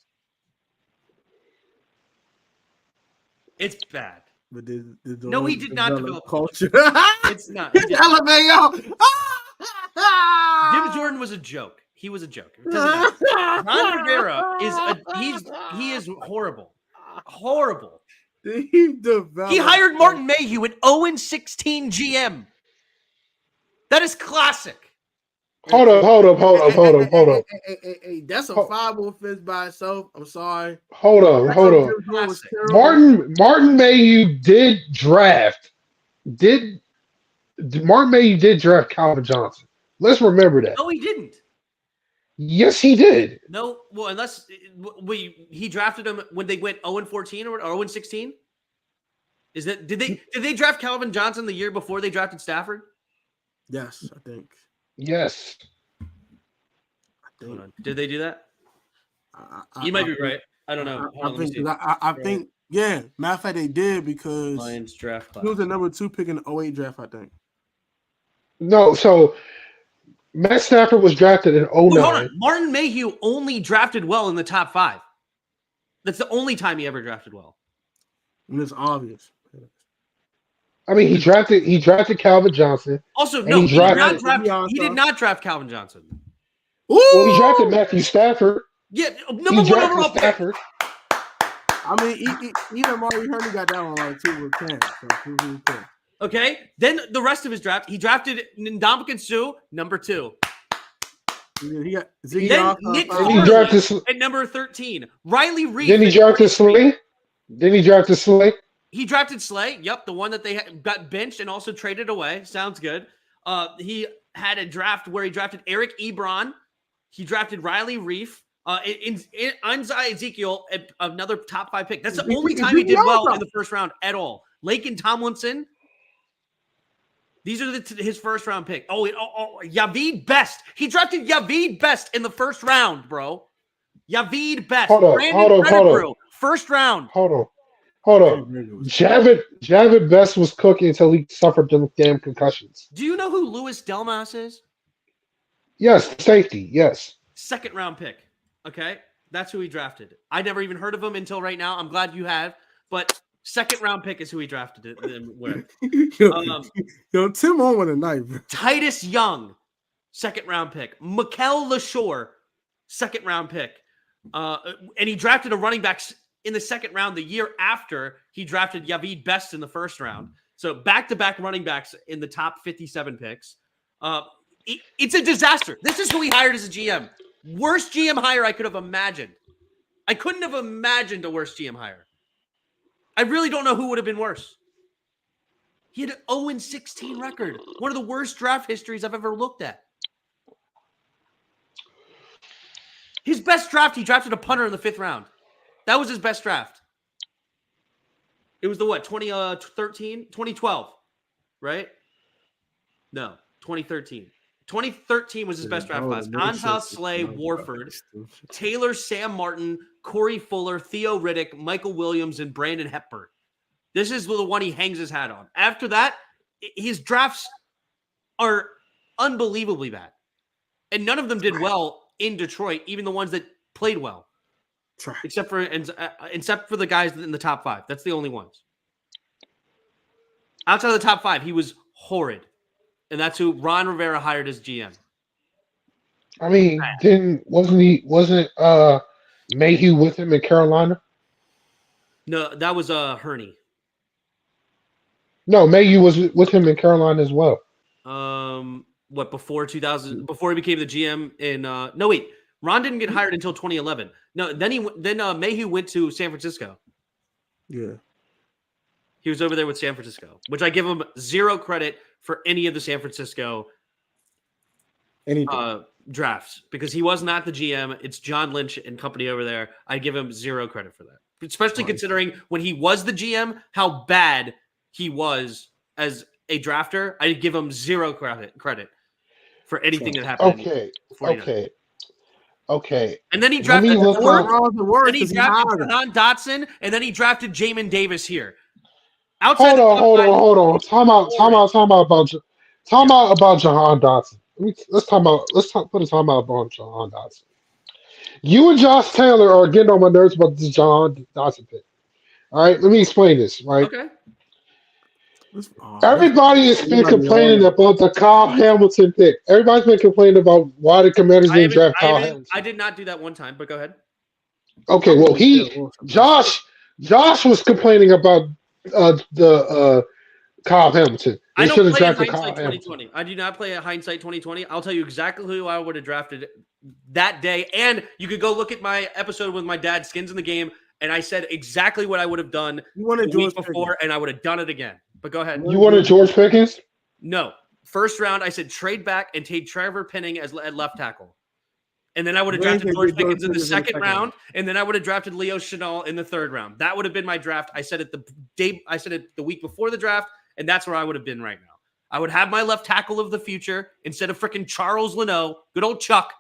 It's bad. But no, he did not develop culture. It's not. LMAO. Jim Jordan was a joke. He was a joke. It doesn't matter. Ron Rivera he is horrible. Horrible. He hired Martin Mayhew, an 0-16 GM. That is classic. Hold up. Hey, that's a 5-0 fist by itself. I'm sorry. Hold on. Martin Mayhew did draft. Martin Mayhew did draft Calvin Johnson. Let's remember that. No, he didn't. Yes, he did. No, well, unless he drafted him when they went 0-14 or 0-16. Is that did they draft Calvin Johnson the year before they drafted Stafford? Yes, I think. Yes. Hold on. Did they do that? You might be right. I don't know. I think, yeah. Matter of fact, they did because Lions draft class. He was the number 2 pick in the 08 draft, I think. No, so Matt Stafford was drafted in 09. Hold on. Martin Mayhew only drafted well in the top 5. That's the only time he ever drafted well. And it's obvious. I mean, he drafted Calvin Johnson. Also, no, he did not draft Calvin Johnson. Ooh! Well, he drafted Matthew Stafford. Yeah, number 1 overall Stafford. I mean, even Marty Hurney got that one like 2 or 10. So okay, then the rest of his draft, he drafted Ndamukong Suh, number 2. He got then Nick Farley at number 13. Riley Reef. Then he drafted Slay. He drafted Slay. Yep, the one that they got benched and also traded away. Sounds good. He had a draft where he drafted Eric Ebron. He drafted Riley Reef. Anzai Ezekiel, another top 5 pick. That's the only time he did well in the first round at all. Laken Tomlinson. These are his first round pick. Yavid Best. He drafted Yavid Best in the first round, bro. Yavid Best. Hold on. First round. Hold on. Javid Best was cooking until he suffered them damn concussions. Do you know who Louis Delmas is? Yes, safety. Yes. Second round pick. Okay, that's who he drafted. I never even heard of him until right now. I'm glad you have, but second round pick is who he drafted it with. Yo, Tim on with a knife. Titus Young, second round pick. Mikel LaShore, second round pick. And he drafted a running back in the second round the year after he drafted Yavid Best in the first round. So back-to-back running backs in the top 57 picks. It's a disaster. This is who he hired as a GM. Worst GM hire I could have imagined. I couldn't have imagined a worse GM hire. I really don't know who would have been worse. He had an 0-16 record. One of the worst draft histories I've ever looked at. His best draft, he drafted a punter in the 5th round. That was his best draft. It was the 2012, right? No, 2013. 2013 was his best draft class. Ansel Slay, Warford, Taylor, Sam Martin, Corey Fuller, Theo Riddick, Michael Williams, and Brandon Hepburn. This is the one he hangs his hat on. After that, his drafts are unbelievably bad. And none of them did well in Detroit, even the ones that played well. Except for the guys in the top 5. That's the only ones. Outside of the top 5, he was horrid. And that's who Ron Rivera hired as GM. I mean, wasn't Mayhew with him in Carolina? No, that was Hurney. No, Mayhew was with him in Carolina as well. Before 2000? Before he became the GM in? No, wait. Ron didn't get hired until 2011. No, then Mayhew went to San Francisco. Yeah, he was over there with San Francisco, which I give him 0 credit for any of the San Francisco drafts because he was not the GM. It's John Lynch and company over there. I give him 0 credit for that, especially considering when he was the GM, how bad he was as a drafter. I give him 0 credit for anything that happened. Okay. And then he drafted Jahan Dotson, and then he drafted Jamin Davis here. Hold on. Time out about Jahan Dotson. Let's put a time out about Jahan Dotson. You and Josh Taylor are getting on my nerves about this Jahan Dotson pick. All right, let me explain this. Right? Okay. Everybody has been complaining about the Kyle Hamilton pick. Everybody's been complaining about why the Commanders didn't draft Kyle Hamilton. I did not do that one time, but go ahead. Okay, well, Josh was complaining about the Kyle Hamilton. I don't play at hindsight 2020. I do not play at hindsight 2020. I'll tell you exactly who I would have drafted that day, and you could go look at my episode with my dad, Skins in the Game, and I said exactly what I would have done the week before, and I would have done it again. But go ahead. You wanted George Pickens? No. First round, I said trade back and take Trevor Penning as at left tackle. And then I would have drafted George Pickens in the second round, and then I would have drafted Leo Chenal in the third round. That would have been my draft. I said it the week before the draft, and that's where I would have been right now. I would have my left tackle of the future instead of freaking Charles Leno, good old Chuck,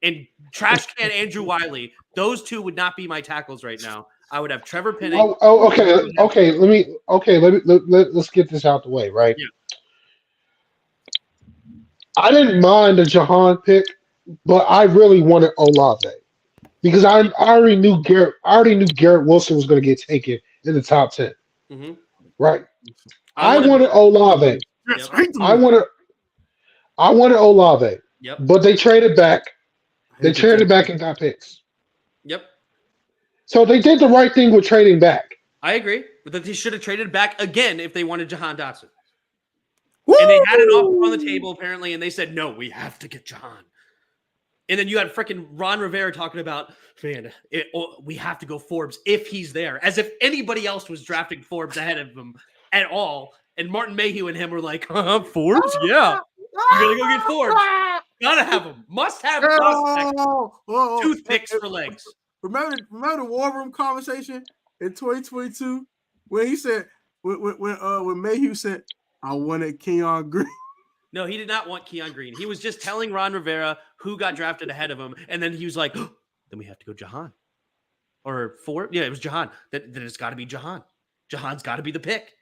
and trash can Andrew Wiley. Those two would not be my tackles right now. I would have Trevor Penning. Okay. Let's get this out the way, right? Yeah. I didn't mind the Jahan pick, but I really wanted Olave because I already knew Garrett Wilson was going to get taken in the top 10. Mm-hmm. Right. I wanted Olave. Yep. I wanted Olave. Yep. But they traded back. They traded back and got picks. Yep. So they did the right thing with trading back. I agree. But they should have traded back again if they wanted Jahan Dotson. Woo! And they had an offer on the table, apparently, and they said, no, we have to get Jahan. And then you had freaking Ron Rivera talking about, man, we have to go Forbes if he's there, as if anybody else was drafting Forbes ahead of him at all. And Martin Mayhew and him were like, Forbes? Yeah. You gotta go get Forbes. Gotta have him. Must have prospect. Toothpicks for legs. Remember the War Room conversation in 2022 when he said when Mayhew said, I wanted Keon Green. No, he did not want Keon Green. He was just telling Ron Rivera who got drafted ahead of him, and then he was like, then we have to go Jahan. Or Forbes? Yeah, it was Jahan. Then it's got to be Jahan. Jahan's got to be the pick.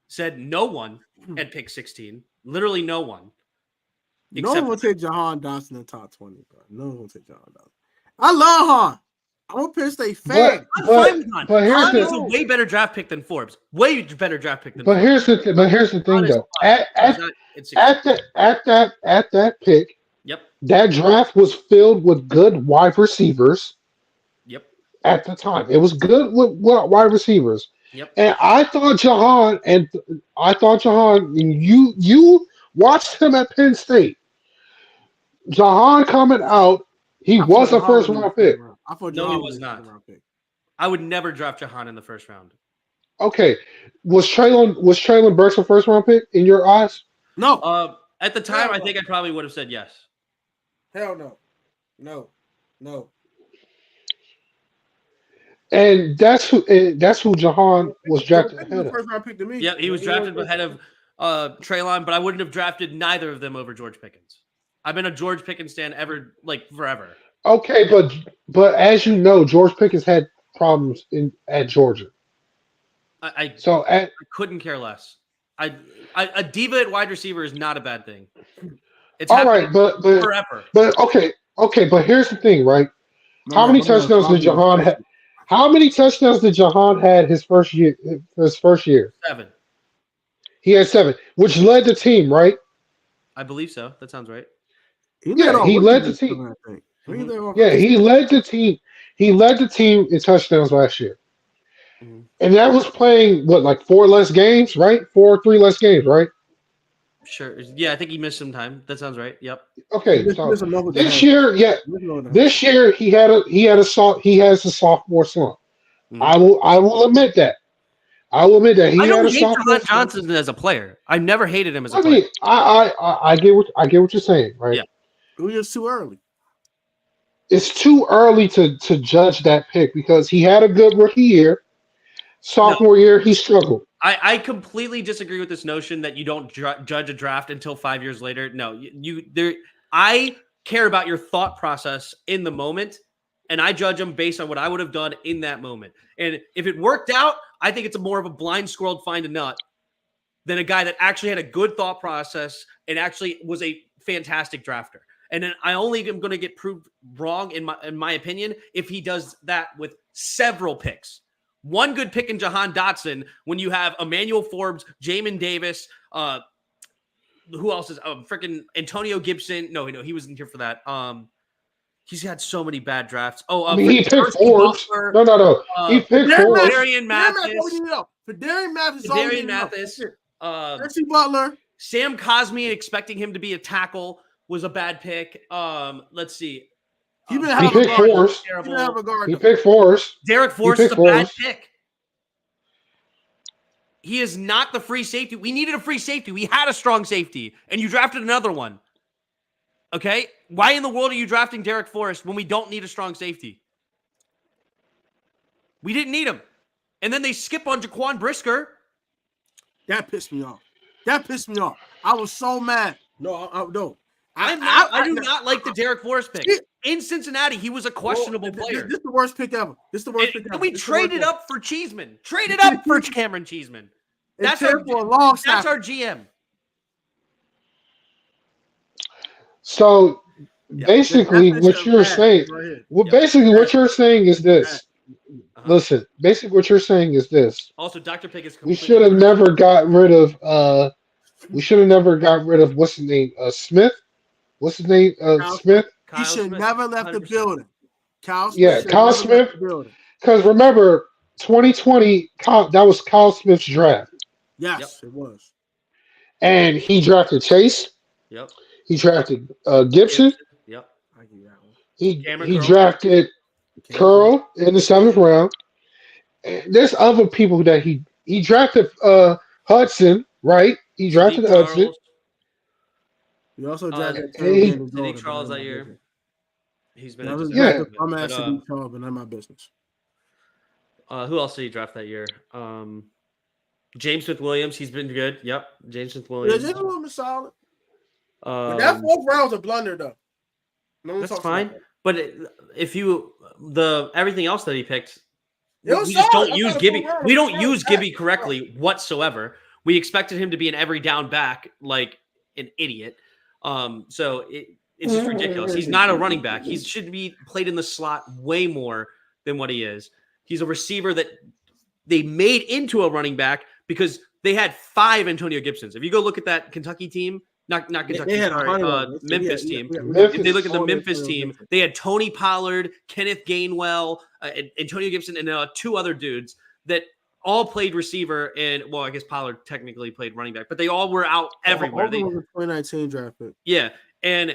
Said no one at pick 16. Literally no one. No one will take Jahan Dotson in the top 20, bro. No one will take Jahan Dotson. I love Han. I'm a Penn State fan. I'm fine with Han. Han is a way better draft pick than Forbes. Way better draft pick than Forbes. Here's the thing, though. At that pick, yep, that draft was filled with good wide receivers. Yep. At the time, it was good with wide receivers. Yep. And I thought Jahan, and you watched him at Penn State. Jahan coming out, he was a first round pick. No, he was not. I would never draft Jahan in the first round. Okay, was Traylon Burks a first round pick in your eyes? No. At the time, I think I probably would have said yes. Hell no. No. And that's who Jahan was drafted ahead of. First round pick to me. Yeah, he was drafted ahead of Treylon, but I wouldn't have drafted neither of them over George Pickens. I've been a George Pickens stan forever. Okay, but as you know, George Pickens had problems at Georgia. I couldn't care less. A diva at wide receiver is not a bad thing. It's all right, but forever. But okay, but here's the thing, right? How many touchdowns did Jahan have? How many touchdowns did Jahan had his first year? 7. He had 7, which led the team, right? I believe so. That sounds right. He led the team. Yeah, he led the team. He led the team in touchdowns last year. Mm-hmm. And that was playing, 4 less games, right? 4 or 3 less games, right? Sure. Yeah, I think he missed some time. That sounds right. Yep. Okay. So this year he has a sophomore slump. Mm-hmm. I will admit that. I don't hate John Johnson as a player. I never hated him as a player. I get what you're saying, right? Yeah. It was just too early. It's too early to judge that pick because he had a good rookie year. Sophomore year, he struggled. I completely disagree with this notion that you don't judge a draft until 5 years later. No, I care about your thought process in the moment, and I judge them based on what I would have done in that moment. And if it worked out, I think it's more of a blind squirrel find a nut than a guy that actually had a good thought process and actually was a fantastic drafter. And then I only am going to get proved wrong in my opinion if he does that with several picks. one good pick in Jahan Dotson when you have Emmanuel Forbes, Jamin Davis, who else is freaking Antonio Gibson? No, he wasn't here for that. He's had so many bad drafts. I mean, he picked Forbes. No. He picked Forbes. Darian Mathis. Darian Mathis. Percy Butler. Sam Cosmi, expecting him to be a tackle, was a bad pick. Let's see. He picked Forrest. He picked Forrest. Derek Forrest is a bad pick. He is not the free safety. We needed a free safety. We had a strong safety, and you drafted another one. Okay? Why in the world are you drafting Derek Forrest when we don't need a strong safety? We didn't need him. And then they skip on Jaquan Brisker. That pissed me off. I was so mad. No. I do not like the Derek Forrest pick. In Cincinnati, he was a questionable player. This is the worst pick ever. And we traded up for Cheeseman. Traded up for Cameron Cheeseman. That's our GM. So basically, what you're saying, what you're saying is this. Listen, basically, what you're saying is this. Also, Dr. Pig is. We should have never got rid of. We should have never got rid of what's his name? Smith. What's his name? Smith. He should never left the building. Kyle Smith. Because remember, 2020, that was Kyle Smith's draft. Yes, it was. And he drafted Chase. Yep. He drafted Gibson. Yep. He drafted Curl in the 7th round. And there's other people that he drafted Hudson, right? He drafted Hudson. He also drafted Sadiq Charles that year. He's been I'm asking Sadiq Charles, but not my business. Who else did he draft that year? James Smith-Williams. He's been good. Yep. James Smith-Williams. Yeah, James Williams is solid. But that 4th round was a blunder, though. That's fine. But everything else that he picked, we just don't use Gibby. We don't use Gibby correctly whatsoever. We expected him to be an every down back like an idiot. So it's just ridiculous. He's not a running back. He should be played in the slot way more than what he is. He's a receiver that they made into a running back because they had 5 Antonio Gibsons. If you go look at that Kentucky team, not Kentucky, Memphis team. If they look at the Memphis team, they had Tony Pollard, Kenneth Gainwell, Antonio Gibson, and 2 other dudes that all played receiver. And I guess Pollard technically played running back, but they all were out everywhere. They were 2019 draft pick. Yeah, and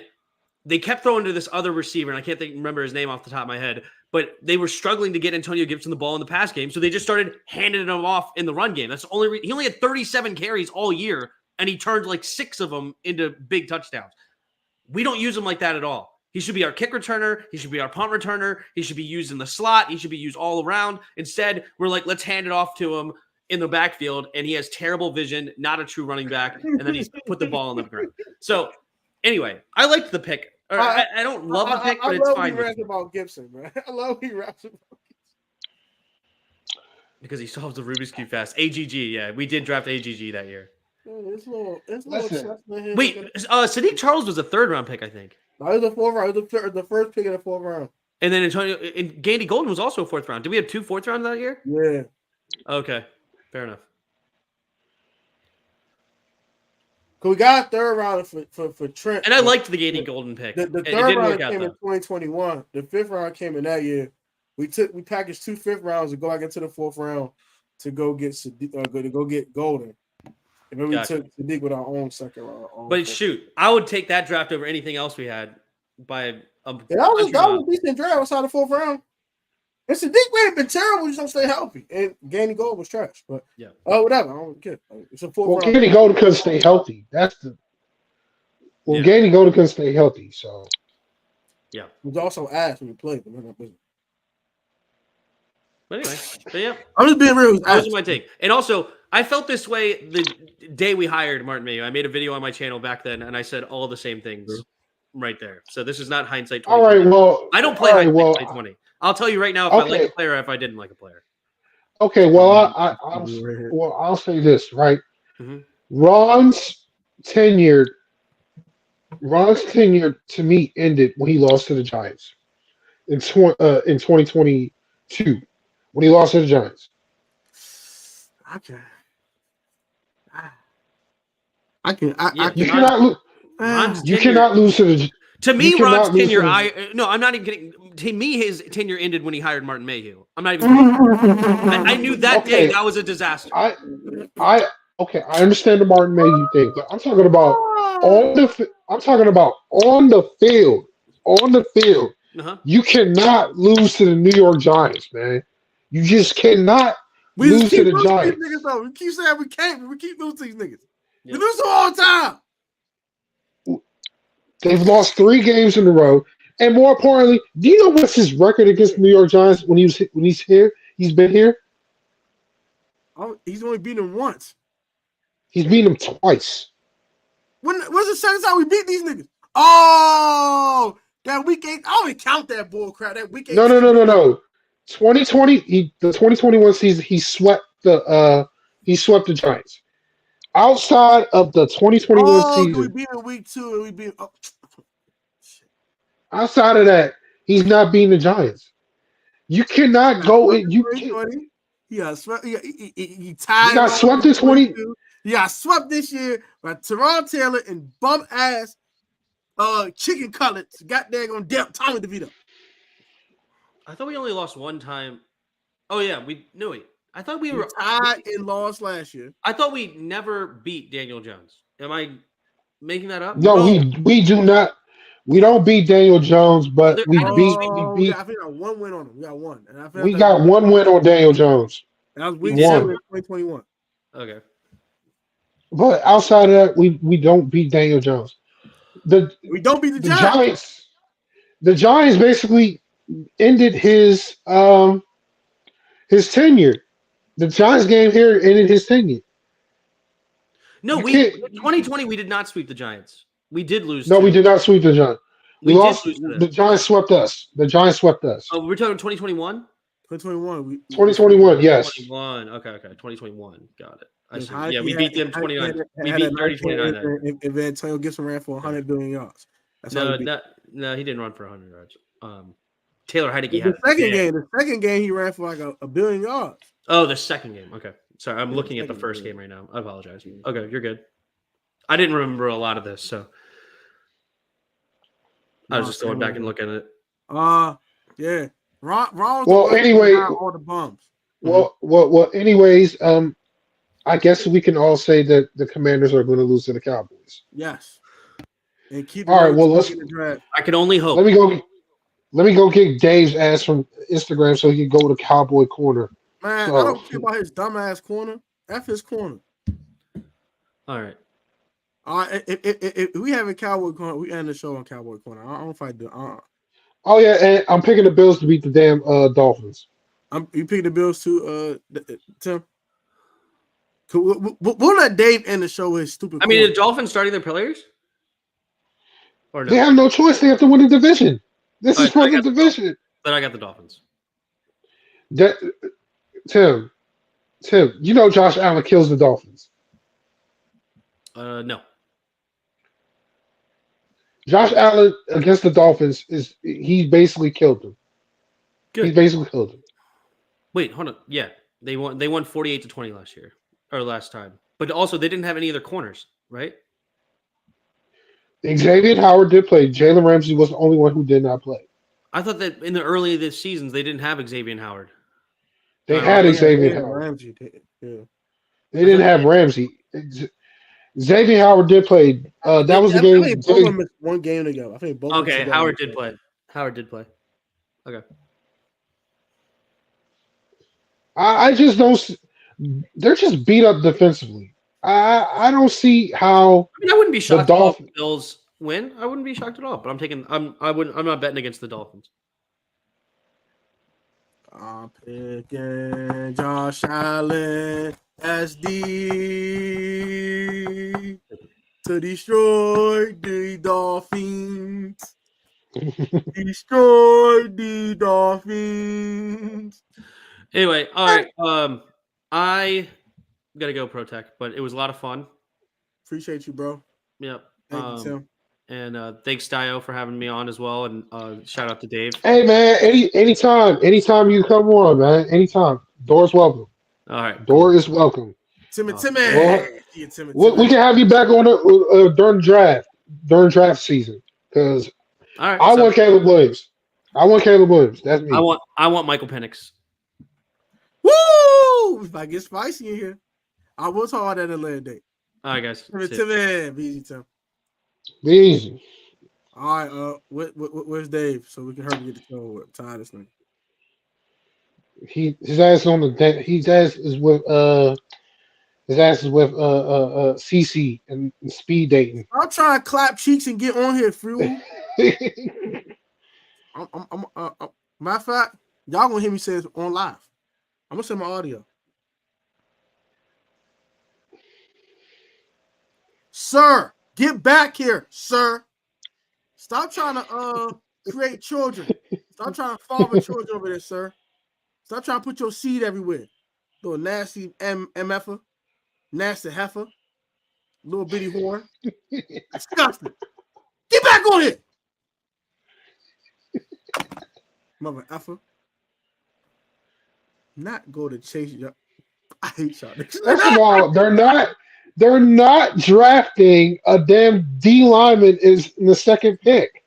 they kept throwing to this other receiver, and I can't remember his name off the top of my head. But they were struggling to get Antonio Gibson the ball in the pass game, so they just started handing him off in the run game. That's the only he only had 37 carries all year, and he turned like 6 of them into big touchdowns. We don't use him like that at all. He should be our kick returner. He should be our punt returner. He should be used in the slot. He should be used all around. Instead, we're like, let's hand it off to him in the backfield, and he has terrible vision, not a true running back, and then he's put the ball on the ground. So, anyway, I liked the pick. I don't love the pick, but it's fine. I love he raps about Gibson, man. I love he raps about Gibson. Because he solves the Rubik's Cube fast. AGG, yeah. We did draft AGG that year. It's a little Wait, Sadiq Charles was a 3rd round pick, I think. No, it was the 4th round. It was the first pick in the 4th round. And then Gandy Golden was also a 4th round. Did we have 2 4th rounds that year? Yeah. Okay, fair enough. Cause we got a 3rd round for Trent. And I liked the Gandy Golden pick. The 3rd round came in 2021. The 5th round came in that year. We packaged 2 5th rounds to go back into the 4th round to go get Golden. And then we took Sadiq with our own 2nd round. But shoot, I would take that draft over anything else we had by a that was a decent draft outside the 4th round. And Sadiq would have been terrible. You don't stay healthy. And Gandy Gold was trash. But whatever. I don't care. It's a 4th round. Gandy Gold couldn't stay healthy. Gandy Gold couldn't stay healthy. So yeah, it was also ass when he played. But anyway, yeah, I'm just being real. That was my take. And also, I felt this way the day we hired Martin Mayo. I made a video on my channel back then, and I said all the same things right there. So this is not hindsight 2020. All right, well, I don't play hindsight 2020. I'll tell you right now if I like a player or if I didn't like a player. Okay, well, I'll say this, right? Mm-hmm. Ron's tenure to me ended when he lost to the Giants in 2022 when he lost to the Giants. You cannot lose. You cannot lose to the. To me, Ron's tenure. I'm not even kidding. To me, his tenure ended when he hired Martin Mayhew. I'm not even kidding. I knew that day that was a disaster. I understand the Martin Mayhew thing, but I'm talking about on the field. On the field, you cannot lose to the New York Giants, man. You just cannot lose to the Giants. Niggas, we keep saying we can't, but we keep losing these niggas. Yep. We lose them all the time. They've lost 3 games in a row, and more importantly, do you know what's his record against the New York Giants when he's here? He's been here. Oh, he's only beaten them once. He's beaten them twice. When's the second time we beat these niggas? Oh, that week 8. I don't even count that bull crap. That week 8. No. 2020, the 2021 season, he swept the Giants. Outside of the 2021 season, we beat him week 2 and we beat. Oh. Outside of that, he's not beating the Giants. You cannot go in. You can't. He got swept. He tied. He got swept in 20. He got swept this year by Teron Taylor and bum ass chicken cutlets. Got daggone Tommy DeVito. I thought we only lost one time. Oh yeah, I thought we were tied and lost last year. I thought we never beat Daniel Jones. Am I making that up? No, we do not. We don't beat Daniel Jones, but we beat. I think I got 1 win on him. We got 1. And we got 1 win on Daniel Jones. That was week 7 in 2021. Okay. But outside of that, we don't beat Daniel Jones. We don't beat the Giants. The Giants basically ended his tenure. The Giants game here ended his tenure. No, 2020 we did not sweep the Giants. We did lose. No, we did not sweep the Giants. We lost. The Giants swept us. The Giants swept us. Oh, we're talking 2021? 2021. 2021, yes. 2021. Okay. 2021. Got it. I see. Yeah, we beat them 29. We beat 30-29. If Antonio Gibson ran for 100 billion yards. No, he didn't run for 100 yards. Taylor Heinicke had the second game he ran for like a billion yards. Oh, the second game. Okay. Sorry, I'm looking at the first game right now. I apologize. Okay, you're good. I didn't remember a lot of this, so I was just going back and looking at it. Yeah. Ron well, anyway, all the bums. Well. Anyways, I guess we can all say that the Commanders are going to lose to the Cowboys. Yes. And keep. All right. Well, I can only hope. Let me go kick Dave's ass from Instagram so he can go to Cowboy Corner. Man, I don't care about his dumbass corner. F his corner. All right. If we have a Cowboy Corner, we end the show on Cowboy Corner. I don't know if I do. Oh yeah, and I'm picking the Bills to beat the damn Dolphins. You picking the Bills too, Tim? We'll let Dave end the show with his stupid. I mean, the Dolphins starting their players? Or no? They have no choice. They have to win the division. This is for the division. Then I got the Dolphins. Tim, you know Josh Allen kills the Dolphins. No. Josh Allen against the Dolphins he basically killed them. Good. He basically killed them. Wait, hold on. Yeah, they won 48-20 last year or last time, but also they didn't have any other corners, right? Xavier Howard did play. Jalen Ramsey was the only one who did not play. I thought that in the early this seasons they didn't have Xavier Howard. They had Xavier Howard. Ramsey, yeah. They didn't have Ramsey. Xavier Howard did play. That was the game. I think both of them missed 1 game ago. I think both. Okay, Howard did play. Howard did play. Okay. I just don't. They're just beat up defensively. I don't see how. I mean, I wouldn't be shocked if the Bills win. I wouldn't be shocked at all. But I'm not betting against the Dolphins. I'm picking Josh Allen SD to destroy the Dolphins. Destroy the Dolphins. Anyway, all right. I gotta go, Protech, but it was a lot of fun. Appreciate you, bro. Yep. Thank you, Tim. And thanks, Dio, for having me on as well. And shout out to Dave. Hey, man, anytime you come on, man, anytime. Doors welcome. All right. Door is welcome. Timmy. Well, Yeah, Timmy. we can have you back on during draft season because All right. I want Caleb Williams. That's me. I want Michael Penix. Woo! If I get spicy in here, I will talk about that at a later date. All right, guys. Timmy. Be easy, Tim. Be easy. All right. Where's Dave? So we can hurry get the show over. I'm tired of this thing. His ass on the his ass is with CC and speed dating. I'm trying to clap cheeks and get on here, fool. Matter of fact, y'all gonna hear me say this on live. I'm gonna send my audio. Sir, get back here, sir. Stop trying to create children. Stop trying to father children over there, sir. Stop trying to put your seed everywhere. Little nasty MFer, nasty heifer, little bitty whore. Disgusting. Get back on here. Mother effer. Not go to chase y'all. I hate y'all. First of all, they're not drafting a damn D lineman is in the second pick.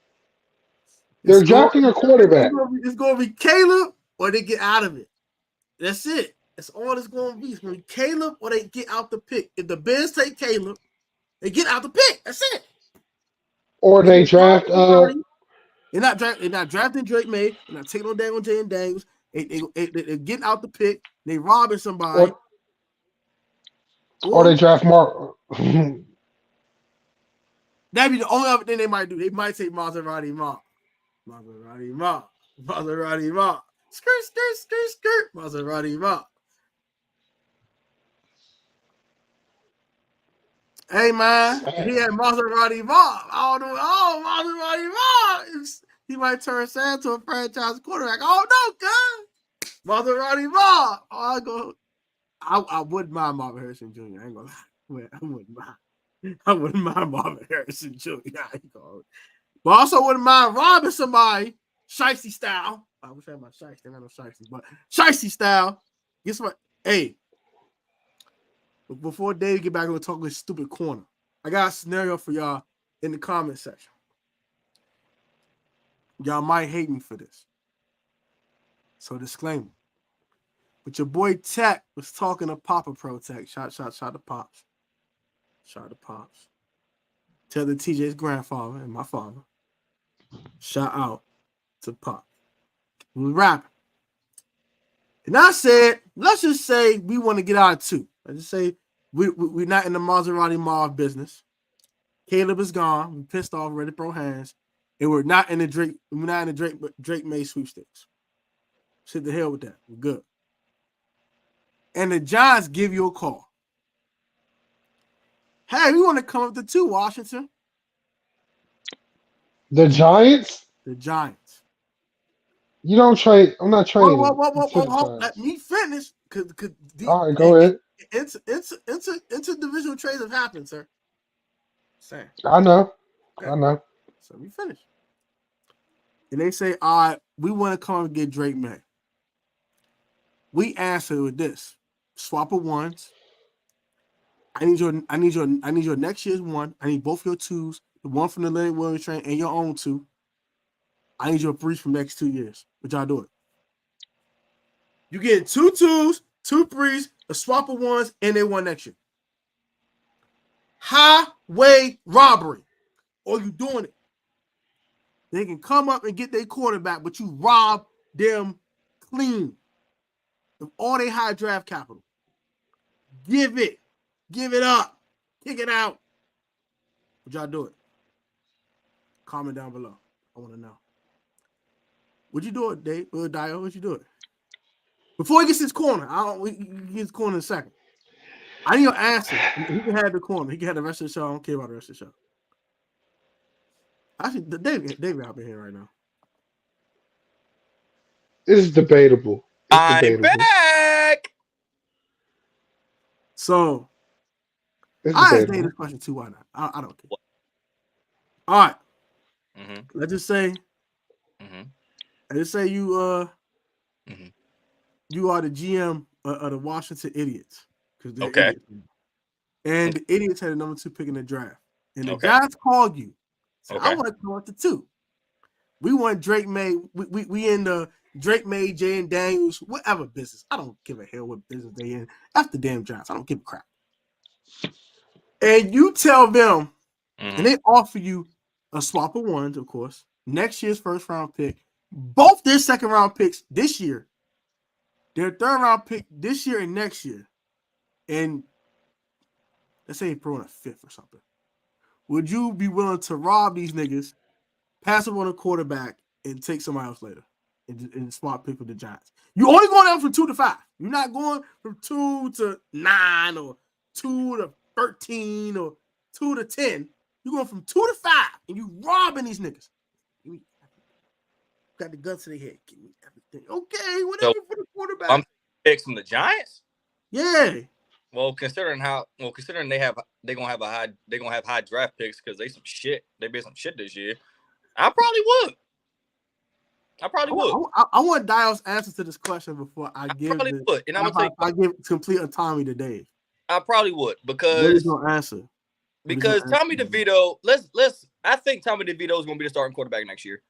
They're drafting a quarterback. It's going to be Caleb or they get out of it. That's it. That's all it's going to be. It's going to be Caleb or they get out the pick. If the Bears take Caleb, they get out the pick. That's it. Or they draft. They're not drafting Drake May. They're not taking no dang on Jalen Daniels. They're getting out the pick. They robbing somebody. Or they draft Mark. That'd be the only other thing they might do. They might take Maserati Ma. Skirt. Maserati Ma. Hey man, he had Maserati Ma. I don't know. Oh, Maserati Ma. He might turn Sam to a franchise quarterback. Oh no, God. Maserati Ma. Oh, I wouldn't mind Marvin Harrison Jr. I ain't gonna lie. I wouldn't mind Marvin Harrison Jr. But I also wouldn't mind robbing somebody, shiesty style. I wish I had my shiesty. I got no shiesty, but shiesty style. Guess what? Hey, before Dave get back on talking this stupid corner, I got a scenario for y'all in the comment section. Y'all might hate me for this. So disclaimer. But your boy Tech was talking to Papa Pro Tech. Shout to Pops. Shout to Pops. Tell the TJ's grandfather and my father. Shout out to Pop. We was rapping. And I said, let's just say we want to get out of two. Let's just say we're not in the Maserati Marv business. Caleb is gone. We pissed off, ready to throw hands. And we're not in the Drake May sweepstakes. Sit the hell with that. We're good. And the Giants give you a call. Hey, we want to come up to 2, Washington. The Giants? The Giants. You don't trade. I'm not trading. Whoa. Let me finish. All right, go ahead. Interdivisional trades have happened, sir. Same. I know. Okay. I know. So we finish. And they say, all right, we want to come and get Drake May. We answer with this. Swap of ones. I need your next year's one. I need both your 2s, the one from the Leonard Williams train and your own 2. I need your 3s from next 2 years. Would y'all do it? You get 2 2s, 2 3s, a swap of ones, and they won next year. Highway robbery. Or you doing it? They can come up and get their quarterback, but you rob them clean of all their high draft capital. Give it up, kick it out. Would y'all do it? Comment down below. I want to know. Would you do it, Dave? Dio, would you do it? Before he gets his corner, he gets his corner in a second. I need your answer. He can have the corner. He can have the rest of the show. I don't care about the rest of the show. Actually, David out here right now. It's debatable. I'm back. So, I asked Dave this question too. Why not? I don't care. All right. Mm-hmm. Let's just say. Mm-hmm. Let's say you you are the GM are the Washington Idiots because they're Okay. idiots. And the Idiots had the number 2 pick in the draft. And the Okay. Giants called you. So Okay. I want to come up to 2. We want Drake May. We in the Drake May, Jay Daniels, whatever business. I don't give a hell what business they in. After the damn Giants, I don't give a crap. And you tell them, and they offer you a swap of ones, of course, next year's first round pick, both their second round picks this year, their third round pick this year and next year, and let's say throw in a 5th or something. Would you be willing to rob these niggas, pass them on a quarterback, and take somebody else later and swap pick with the Giants? You only going down from 2 to 5. You're not going from 2 to 9 or 2 to 13 or 2 to 10. You're going from 2 to 5, and you robbing these niggas. Got the guns to their head. Give me everything. Okay, whatever for the quarterback. I'm picks from the Giants. Yeah. Well, considering they're gonna have high draft picks because they some shit. They be some shit this year. I probably would. I want Dial's answer to this question before I give. And I'm gonna I give complete autonomy to Dave. I probably would because Dave's gonna answer. Because Tommy DeVito, I think Tommy DeVito is gonna be the starting quarterback next year.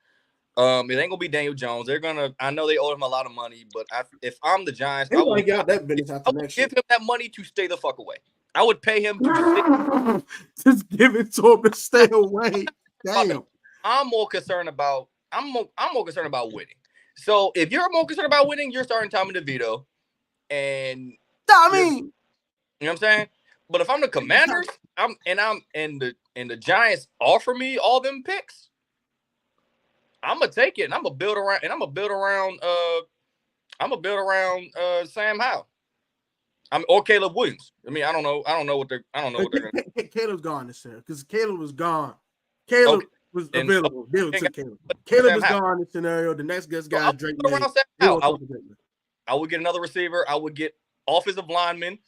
It ain't gonna be Daniel Jones. I know they owe him a lot of money, but if I'm the Giants, I would give him that money to stay the fuck away. I would pay him to just give it to him to stay away. Damn. I'm more concerned about winning. So if you're more concerned about winning, you're starting Tommy DeVito, and I mean, you know what I'm saying. But if I'm the Commanders, and the Giants offer me all them picks, I'm gonna take it and I'm gonna build around Sam Howell. Or Caleb Williams. I mean, I don't know what they're gonna do. Caleb's gone this year because Caleb was gone. Caleb was available. They would take Caleb. Caleb is gone in this scenario. The next guy is Drake May. I would get another receiver. I would get offensive linemen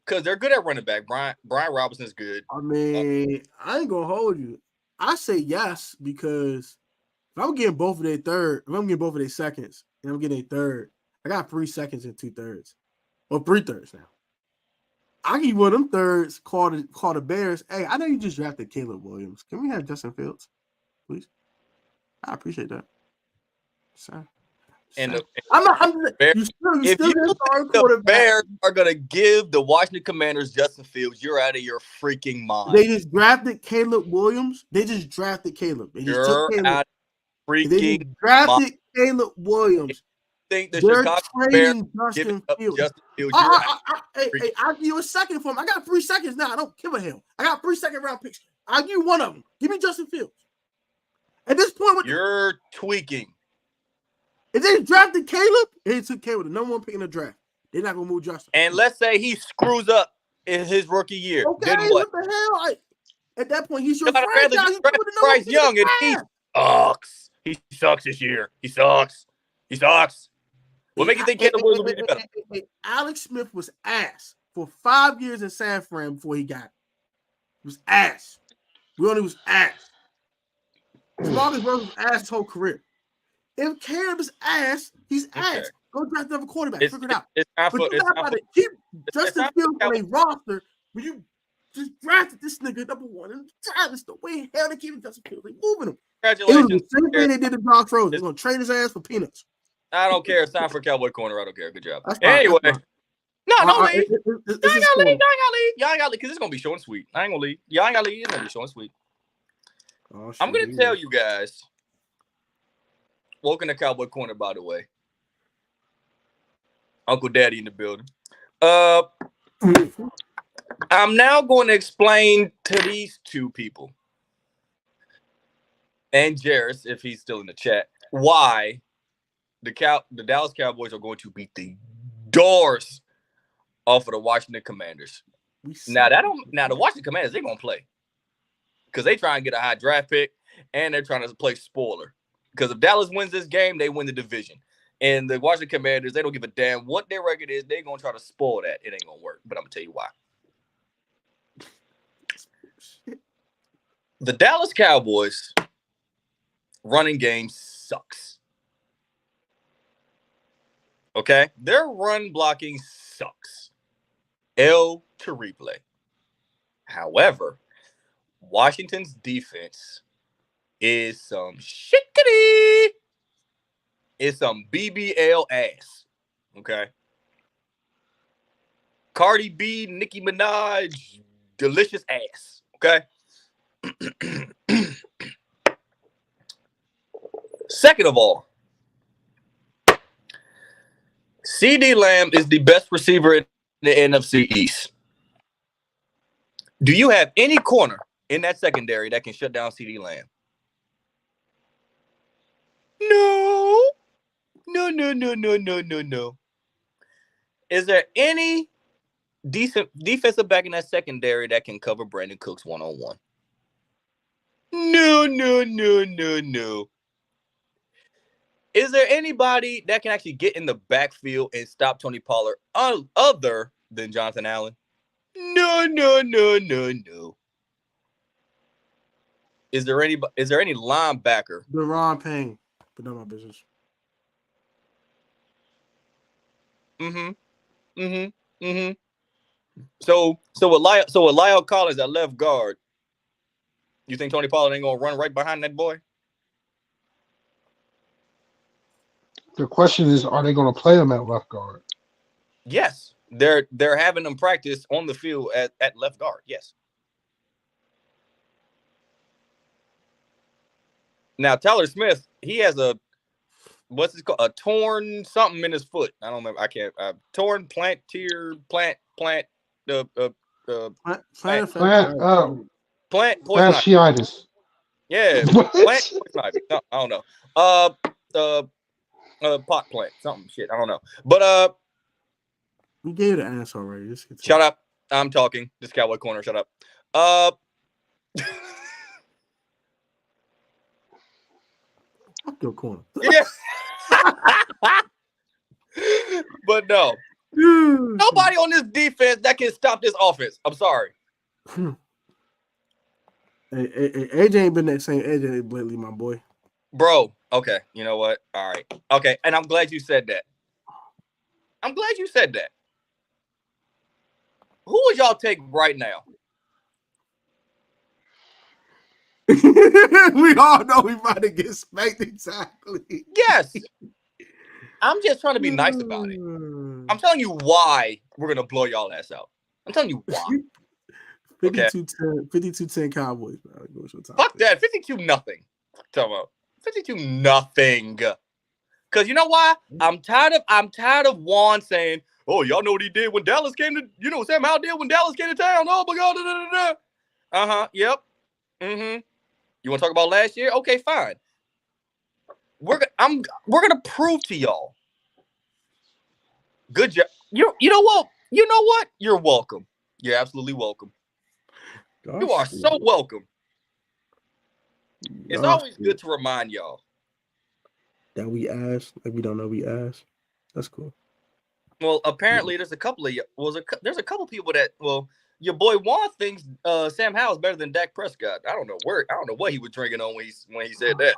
because they're good at running back. Brian Robinson's good. I mean, I ain't gonna hold you. I say yes because if I'm getting both of their third, if I'm getting both of their seconds, and I'm getting a third, I got 3 seconds and 2 thirds. Or 3 thirds now. I give you one of them thirds, call the Bears. Hey, I know you just drafted Caleb Williams. Can we have Justin Fields, please? I appreciate that. Sorry. And the Bears are gonna give the Washington Commanders Justin Fields, you're out of your freaking mind. They just drafted Caleb Williams. They just drafted Caleb. They just took Caleb. Out of freaking they just drafted Caleb Williams. Think the They're Chicago trading Bears Justin Fields. Justin Fields. Hey, I'll give you a second for him. I got 3 seconds now. I don't give a hell. I got 3 second round picks. I'll give you one of them. Give me Justin Fields. At this point, you're tweaking. If they drafted Caleb, they took Caleb, the number 1 pick in the draft. They're not gonna move Justin. And let's say he screws up in his rookie year. Okay, then what the hell? At that point, he's your franchise. Bryce Young, and he sucks. He sucks this year. He sucks. What makes you think Caleb Williams will be better? Alex Smith was ass for 5 years in San Fran before he got it. He was ass. Really was ass. Marcus Rose was ass his whole career. If Caleb is ass, he's ass. Go draft another quarterback. Figure it out. But you're not about to keep Justin Fields on a roster when you just drafted this nigga number 1 and Travis the way hell they keep Justin Fields. They moving him. Congratulations. It was the same thing they did to Brock Rose. They're gonna trade his ass for peanuts. I don't care. It's time for Cowboy Corner. I don't care. Good job. Anyway. No, leave. Y'all ain't gotta leave because it's gonna be short and sweet. I ain't gonna leave. Y'all ain't gotta leave. It's gonna be short and sweet. Oh, I'm gonna tell you guys. Welcome to Cowboy Corner, by the way. Uncle Daddy in the building. I'm now going to explain to these 2 people and Jarris, if he's still in the chat, why the Dallas Cowboys are going to beat the doors off of the Washington Commanders. Now the Washington Commanders, they're gonna play because they try and get a high draft pick and they're trying to play spoiler. Because if Dallas wins this game, they win the division. And the Washington Commanders, they don't give a damn what their record is. They're gonna try to spoil that. It ain't gonna work. But I'm gonna tell you why. The Dallas Cowboys running game sucks. Okay, their run blocking sucks. El terrible. However, Washington's defense is some shickety. It's some BBL ass. Okay. Cardi B, Nicki Minaj, delicious ass. Okay. Second of all, CD Lamb is the best receiver in the NFC East. Do you have any corner in that secondary that can shut down CD Lamb? No. No. Is there any decent defensive back in that secondary that can cover Brandon Cooks one-on-one? No. Is there anybody that can actually get in the backfield and stop Tony Pollard other than Jonathan Allen? No. Is there any linebacker? Deron Payne, but not my business. So with Lyle Collins at left guard, you think Tony Pollard ain't gonna run right behind that boy? The question is, are they going to play him at left guard? Yes, they're having them practice on the field at left guard. Yes. Now Tyler Smith, he has what's it called? A torn something in his foot. I don't remember. I can't. Torn plantar fasciitis. Yeah, plant poison. No, I don't know. Pot plant, something shit. I don't know. But we gave the answer already. Shut up. I'm talking. This Cowboy Corner. Shut up. Fuck your corner. Yeah. But no. Nobody on this defense that can stop this offense. I'm sorry. AJ ain't been that same AJ lately, my boy. Bro, okay. You know what? All right. Okay, and I'm glad you said that. Who would y'all take right now? We all know we about to get spanked exactly. Yes. I'm just trying to be nice about it. I'm telling you why we're going to blow y'all ass out. I'm telling you why. 52-10 Cowboys. Fuck that. 52-0. Talking about 52-0. Because you know why? I'm tired of Juan saying, oh, y'all know what he did when Dallas came to, Sam Howell did when Dallas came to town. Oh, my God. Uh-huh. Yep. Mm-hmm. You want to talk about last year? Okay, fine. We're gonna prove to y'all. Good job. You know what? You're welcome. You're absolutely welcome. You are so welcome. It's always good to remind y'all that we asked, like we don't know we asked. That's cool. Well, apparently there's a couple people that your boy Juan thinks Sam Howell's better than Dak Prescott. I don't know what he was drinking on when he said that,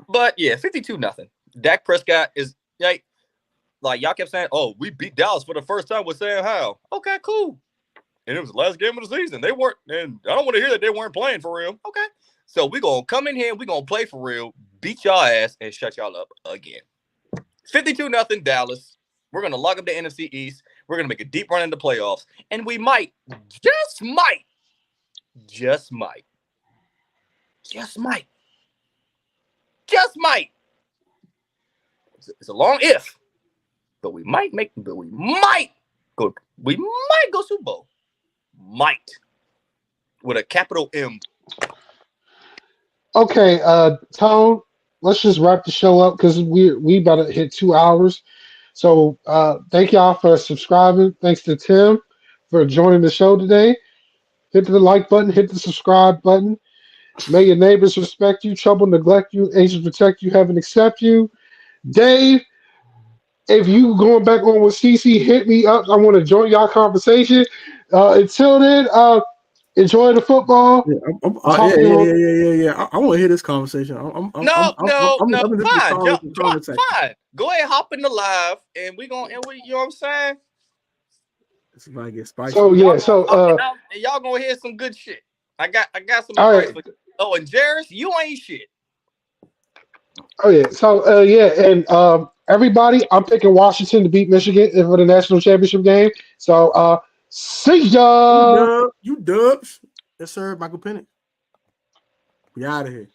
but yeah, 52-0. Dak Prescott is like y'all kept saying, oh, we beat Dallas for the first time with Sam Howell. Okay, cool. And it was the last game of the season. They weren't, and I don't want to hear that they weren't playing for real. Okay. So we're going to come in here, we're going to play for real, beat y'all ass, and shut y'all up again. 52-0 Dallas. We're going to lock up the NFC East. We're going to make a deep run in the playoffs. And we just might. It's a long if, but we might go Super Bowl. Might. With a capital M. Okay, Tone, let's just wrap the show up because we about to hit 2 hours. So thank y'all for subscribing. Thanks to Tim for joining the show today. Hit the like button, hit the subscribe button. May your neighbors respect you, trouble, neglect you, angels protect you, heaven accept you. Dave, if you going back on with CC, hit me up. I want to join y'all conversation. Until then, Enjoy the football. Yeah. I want to hear this conversation. No. Fine. Fine. Go ahead, hop in the live, and you know what I'm saying? This might get spicy. So y'all gonna hear some good shit. I got some advice for you. Oh, and Jarris, you ain't shit. Oh yeah. So and everybody, I'm picking Washington to beat Michigan for the national championship game. So see ya. You dubs. Yes, sir. Michael Penix. We out of here.